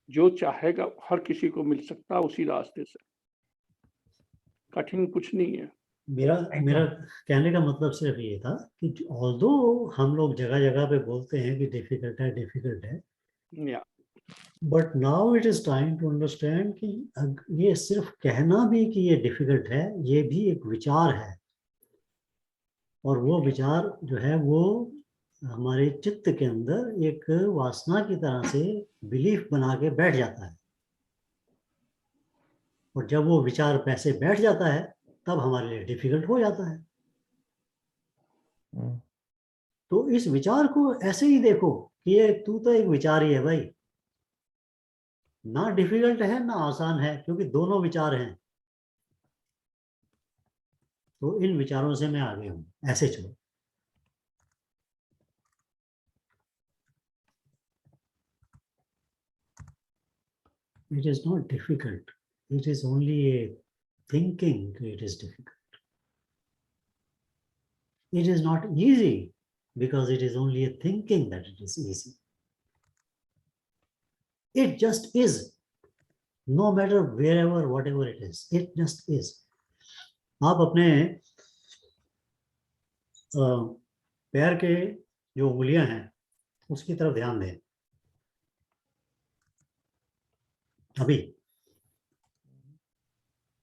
जो चाहेगा हर किसी को मिल सकता उसी रास्ते से, कठिन कुछ नहीं है। मेरा कहने का मतलब सिर्फ ये था कि ऑल्दो हम लोग जगह जगह पे बोलते हैं कि डिफिकल्ट है, but now it is time to understand कि ये सिर्फ कहना भी कि ये डिफिकल्ट है, ये भी एक विचार है, और वो विचार जो है वो हमारे चित्त के अंदर एक वासना की तरह से बिलीफ बना के बैठ जाता है, और जब वो विचार पैसे बैठ जाता है तब हमारे लिए डिफिकल्ट हो जाता है। तो इस विचार को ऐसे ही देखो कि ये तू तो एक विचार ही है भाई, ना डिफिकल्ट है ना आसान है, क्योंकि दोनों विचार हैं। तो इन विचारों से मैं आगे हूं, ऐसे चलो। It is not difficult. It is only a thinking it is difficult. It is not easy because it is only a thinking that it is easy. It just is. No matter wherever, whatever it is, it just is. आप अपने पैर के जो उंगलियां हैं उसकी तरफ ध्यान दें। अभी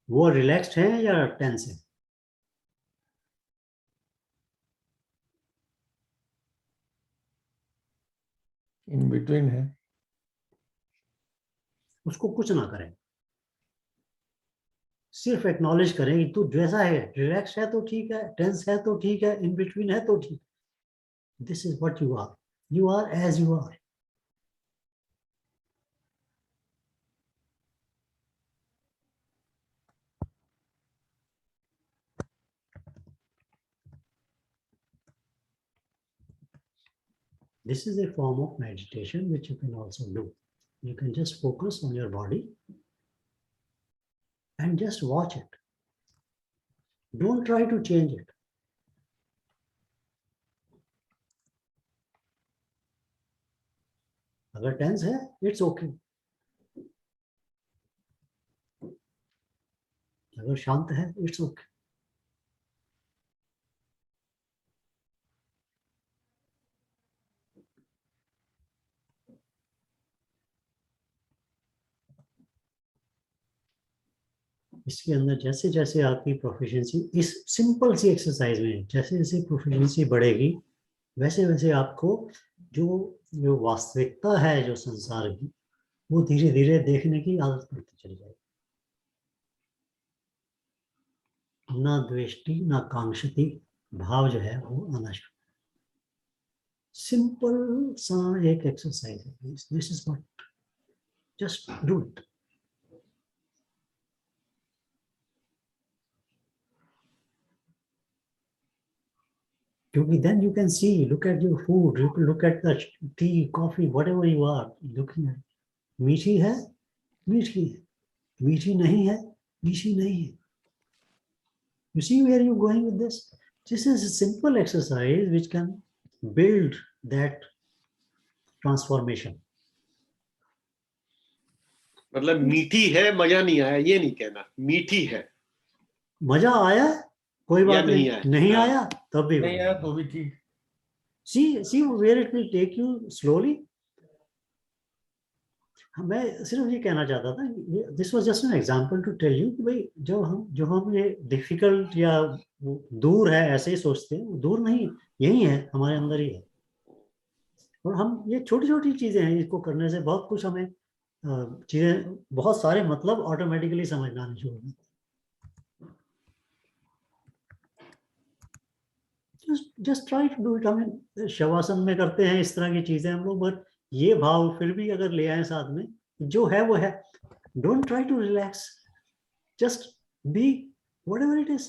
वो रिलैक्स्ड है या टेंस है? इन बिटवीन है। उसको कुछ ना करें, सिर्फ एक्नॉलेज करें कि तू जैसा है, रिलैक्स है तो ठीक है, टेंस है तो ठीक है, इन बिटवीन है तो ठीक। This is what you are as you are. This is a form of meditation which you can also do. You can just focus on your body and just watch it. Don't try to change it. अगर टेंस है, it's okay. अगर शांत है इट्स ओके। इसके अंदर जैसे जैसे आपकी प्रोफिशिएंसी इस सिंपल सी एक्सरसाइज में जैसे जैसे प्रोफिशिएंसी बढ़ेगी, वैसे वैसे आपको जो जो वास्तविकता है जो संसार की, वो धीरे धीरे देखने की आदत पड़ती चली जाएगी। ना द्वेष्टि ना कांक्षति भाव जो है वो आना शुरू। सिंपल सा एक एक्सरसाइज है, this is what, just do it. क्योंकि then you can see, look at your food, you can look at the tea, coffee, whatever you are looking at. मीठी है, मीठी है, मीठी नहीं है, मीठी नहीं है। You see where you're going with this? This is a simple exercise which can build that transformation. मतलब मीठी है मजा नहीं आया ये नहीं कहना, मीठी है मजा आया कोई या बात नहीं नहीं, आया? नहीं हाँ। आया तब भी नहीं यार तो भी ठीक। see where it will take you slowly. मैं सिर्फ ये कहना चाहता था, this was just an example to tell you कि भाई जो हम ये डिफिकल्ट या दूर है ऐसे ही सोचते हैं, वो दूर नहीं, यही है, हमारे अंदर ही है। और हम ये छोटी छोटी चीजें हैं, इसको करने से बहुत कुछ हमें चीजें, बहुत सारे मतलब ऑटोमेटिकली समझ में आने शुरू होते हैं। Just try to do it. हमें शवासन में करते हैं इस तरह की चीजें हम लोग, बट ये भाव फिर भी अगर ले आए साथ में, जो है वो है। Don't try to relax, just be whatever it is,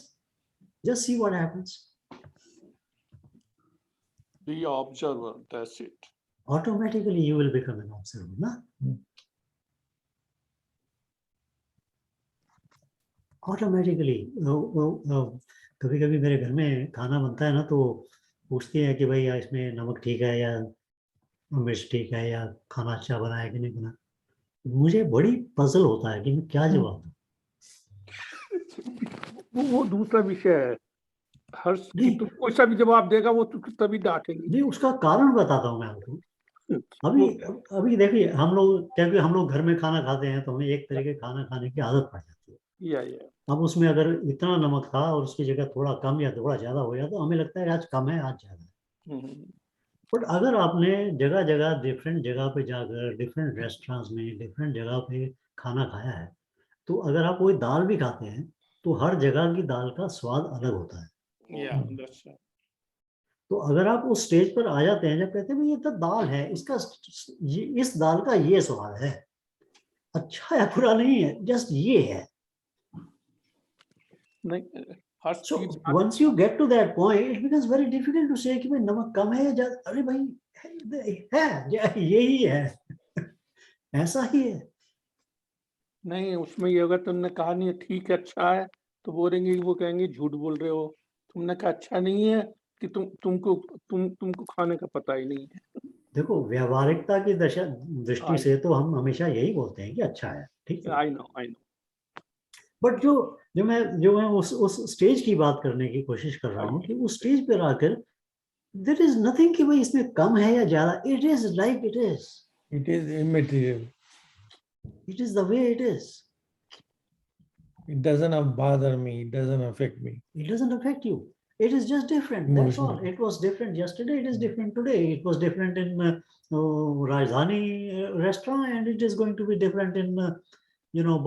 just see what happens. Be observer, that's it. Automatically you will become an observer, ना? Automatically कभी कभी मेरे घर में खाना बनता है ना, तो पूछती है कि भाई इसमें नमक ठीक है या मिर्च ठीक है या खाना अच्छा बना है कि नहीं बना। मुझे बड़ी पजल होता है कि मैं क्या जवाब दूं। वो दूसरा विषय है। हर नहीं। तुम कोई सा भी जवाब देगा वो तुमको तभी डांटेंगे। नहीं, उसका कारण बताता हूँ मैं आपको। अभी देखिए, हम लोग क्योंकि हम लोग घर में खाना खाते हैं तो हमें एक तरह के खाना खाने की आदत पड़ जाती है। या अब उसमें अगर इतना नमक था और उसकी जगह थोड़ा कम या थोड़ा ज्यादा हो गया तो हमें लगता है आज कम है, आज ज्यादा है। बट अगर आपने जगह जगह डिफरेंट जगह पे जाकर डिफरेंट रेस्टोरेंट्स में डिफरेंट जगह पे खाना खाया है, तो अगर आप कोई दाल भी खाते हैं तो हर जगह की दाल का स्वाद अलग होता है। या दैट्स तो अगर आप उस स्टेज पर आ जाते हैं जब कहते हैं भाई ये तो दाल है, इसका इस दाल का ये स्वाद है, अच्छा या बुरा नहीं है, जस्ट ये है। नहीं हर So चीज once you get to that point, it becomes very difficult to say कि भाई नमक कम है या ज्यादा। अरे भाई है यही है, ऐसा ही है। नहीं उसमें ये अगर तुमने कहा नहीं ठीक है अच्छा है तो बोलेंगे, वो कहेंगे झूठ बोल रहे हो, तुमने कहा अच्छा नहीं है कि तुमको खाने का पता ही नहीं है। देखो, व्यवहारिकता की दृष्टि से तो हम हमेशा यही बोलते हैं कि अच्छा है, ठीक है। आई नो बट जो मैं उस स्टेज की बात करने की कोशिश कर रहा हूँ कि उस स्टेज पर आकर देयर इज नथिंग कि भाई इसमें कम है या ज्यादा, it is like it is, It is immaterial. It is the way it is. It doesn't bother me. It doesn't affect me. It doesn't affect you. It is just different. That's all. Emotionally. It was different yesterday. It is different today. It was different in Rajdhani restaurant, and it is going to be different in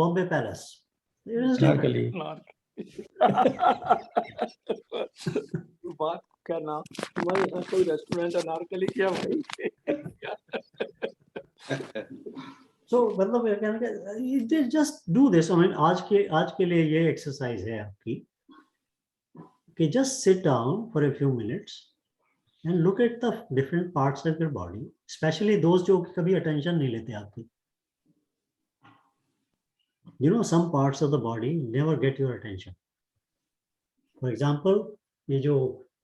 Bombay Palace. It is different. बात क्या नाम तुम्हारे यहाँ कोई रेस्टोरेंट अनारकली क्या भाई? So मतलब मेरा कहना है, you just do this. I mean, आज के लिए ये एक्सरसाइज है आपकी कि just sit down for a few minutes and look at the different parts of your body, especially those जो कभी attention नहीं लेते आपकी. Some parts of the body never get your attention. For example, ये जो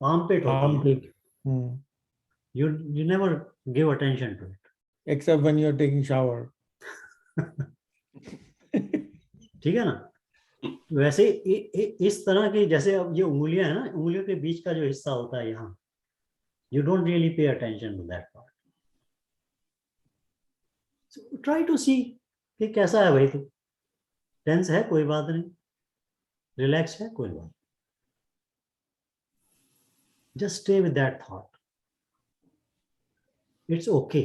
armpit होता है, Armpit. you never give attention to it. Except when you're taking shower. ठीक है ना? वैसे इस तरह की, जैसे अब ये उंगलियां है ना, उंगलियों के बीच का जो हिस्सा होता है यहाँ, you don't really pay attention to that part. Try to see कि कैसा है भाई तू, टेंस है कोई बात नहीं, रिलैक्स है कोई बात, just stay with that thought, it's okay.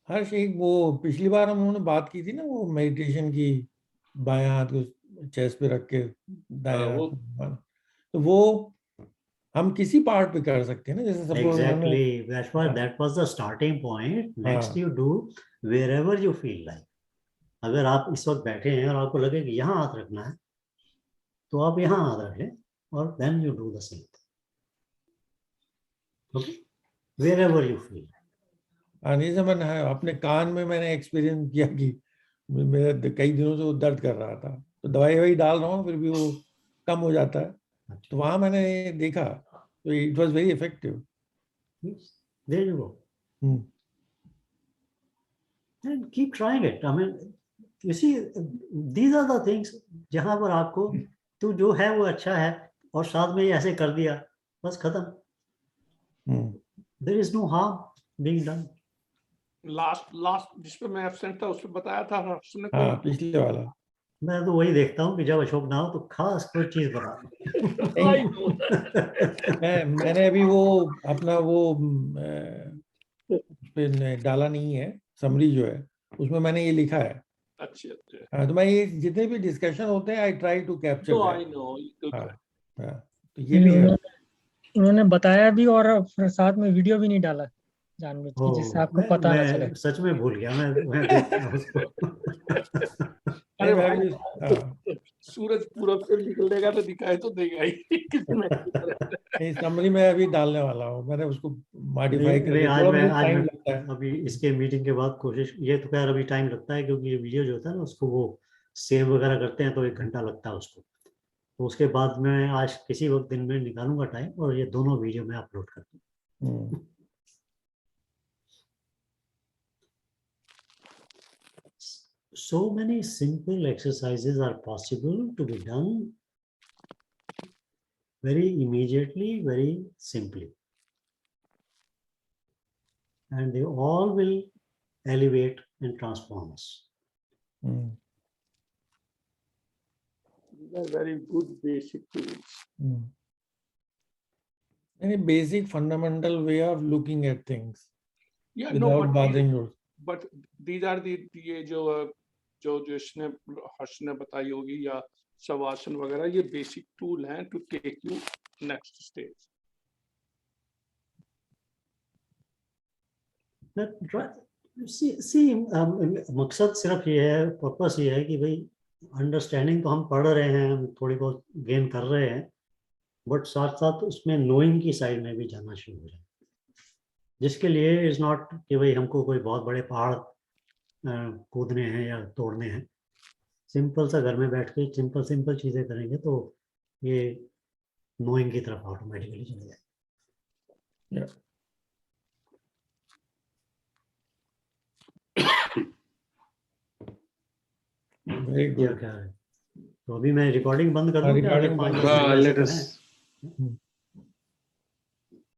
Harsh, एक वो पिछली बार हम लोगों ने बात की थी ना, वो मेडिटेशन की, बाएं हाथ को चेस्ट पे रख के दाएं हाथ वो- को घुमाना, तो वो हम किसी पार्ट पे कर सकते हैं ना, जैसे suppose Exactly. That was the starting point. Next हाँ. you do wherever you feel like. अगर आप इस वक्त बैठे हैं और आपको लगे कि यहाँ हाथ रखना है, तो आप यहाँ हाथ रख लें और then you do the same thing. Okay? Wherever you feel. जैसे मैंने अपने कान में मैंने एक्सपीरियंस किया कि मेरा कई दिनों से वो दर्द कर रहा था, तो दवाई वही डाल रहा हूँ फिर भी वो कम हो जाता है, तो वहां मैंने देखा, तो it was very effective. There you go. And keep trying it. I mean, you see, these are the things जहां पर आपको तू जो है वो अच्छा है और साथ में ये ऐसे कर दिया, बस खत्म. There is no harm being done. Last जिस पे मैं एब्सेंट था उस पे बताया था उसने हाँ, कोई पिछले वाला. मैं तो वही देखता हूँ कि जब अशोक ना हो तो खास कोई चीज बता. मैंने अभी वो अपना वो उस पे डाला नहीं है, समरी जो है उसमें मैंने ये लिखा है. अच्छे हाँ, तो मैं ये जितने भी डिस्कशन होते हैं आई ट्राई टू कैप्चर तो दैट. आई नो हाँ, हाँ, तो ये भी है. उन्होंने बताया भी और फिर साथ में वीडियो भी नहीं डाला जानबूझ के, जिससे आपको पता ना चले. मैं सच में भूल गया, मैं देखता हूँ उसको. अरे मैं भाई भी, हाँ, सूरज पूरब से निकलेगा तो दिखाई तो देगा ही किसी ने नहीं, समरी में अभी डालने वाला हूँ, मैंने उसको मॉडिफाई नहीं, करके, आज थोड़ा मैं मुझे टाइम लगता है. अभी इसके मीटिंग के बाद कोशिश, ये तो खैर अभी टाइम लगता है क्योंकि ये वीडियो जो होता है ना उसको वो सेव वगैरह करते हैं तो 1 घंटा लगता है उसको, तो उसके बाद मैं आज किसी वक्त दिन में निकालूंगा टाइम और ये दोनों वीडियो में अपलोड कर दूँ. So many simple exercises are possible to be done very immediately, very simply. And they all will elevate and transform us. very good basic tools. Any basic fundamental way of looking at things Yeah, no, without bothering you. but these are the ये जो इसने हर्ष ने बताई होगी या शवासन वगैरह, ये बेसिक टूल हैं to take you next stage. मकसद सिर्फ ये है, पर्पस ये है कि भाई अंडरस्टैंडिंग तो हम पढ़ रहे हैं, हम थोड़ी बहुत गेन कर रहे हैं, बट साथ साथ उसमें नोइंग की साइड में भी जाना शुरू हो जाए, जिसके लिए इज नॉट कि भाई हमको कोई बहुत बड़े पहाड़ कूदने हैं या तोड़ने हैं. सिंपल सा घर में बैठ के सिंपल सिंपल चीजें करेंगे तो ये नोइंग की तरफ ऑटोमेटिकली चले जाए. Very good. क्या है, तो अभी मैं रिकॉर्डिंग बंद कर दूं क्या? recording अगर 5-10 बंद मिनट let ऐसे us करें.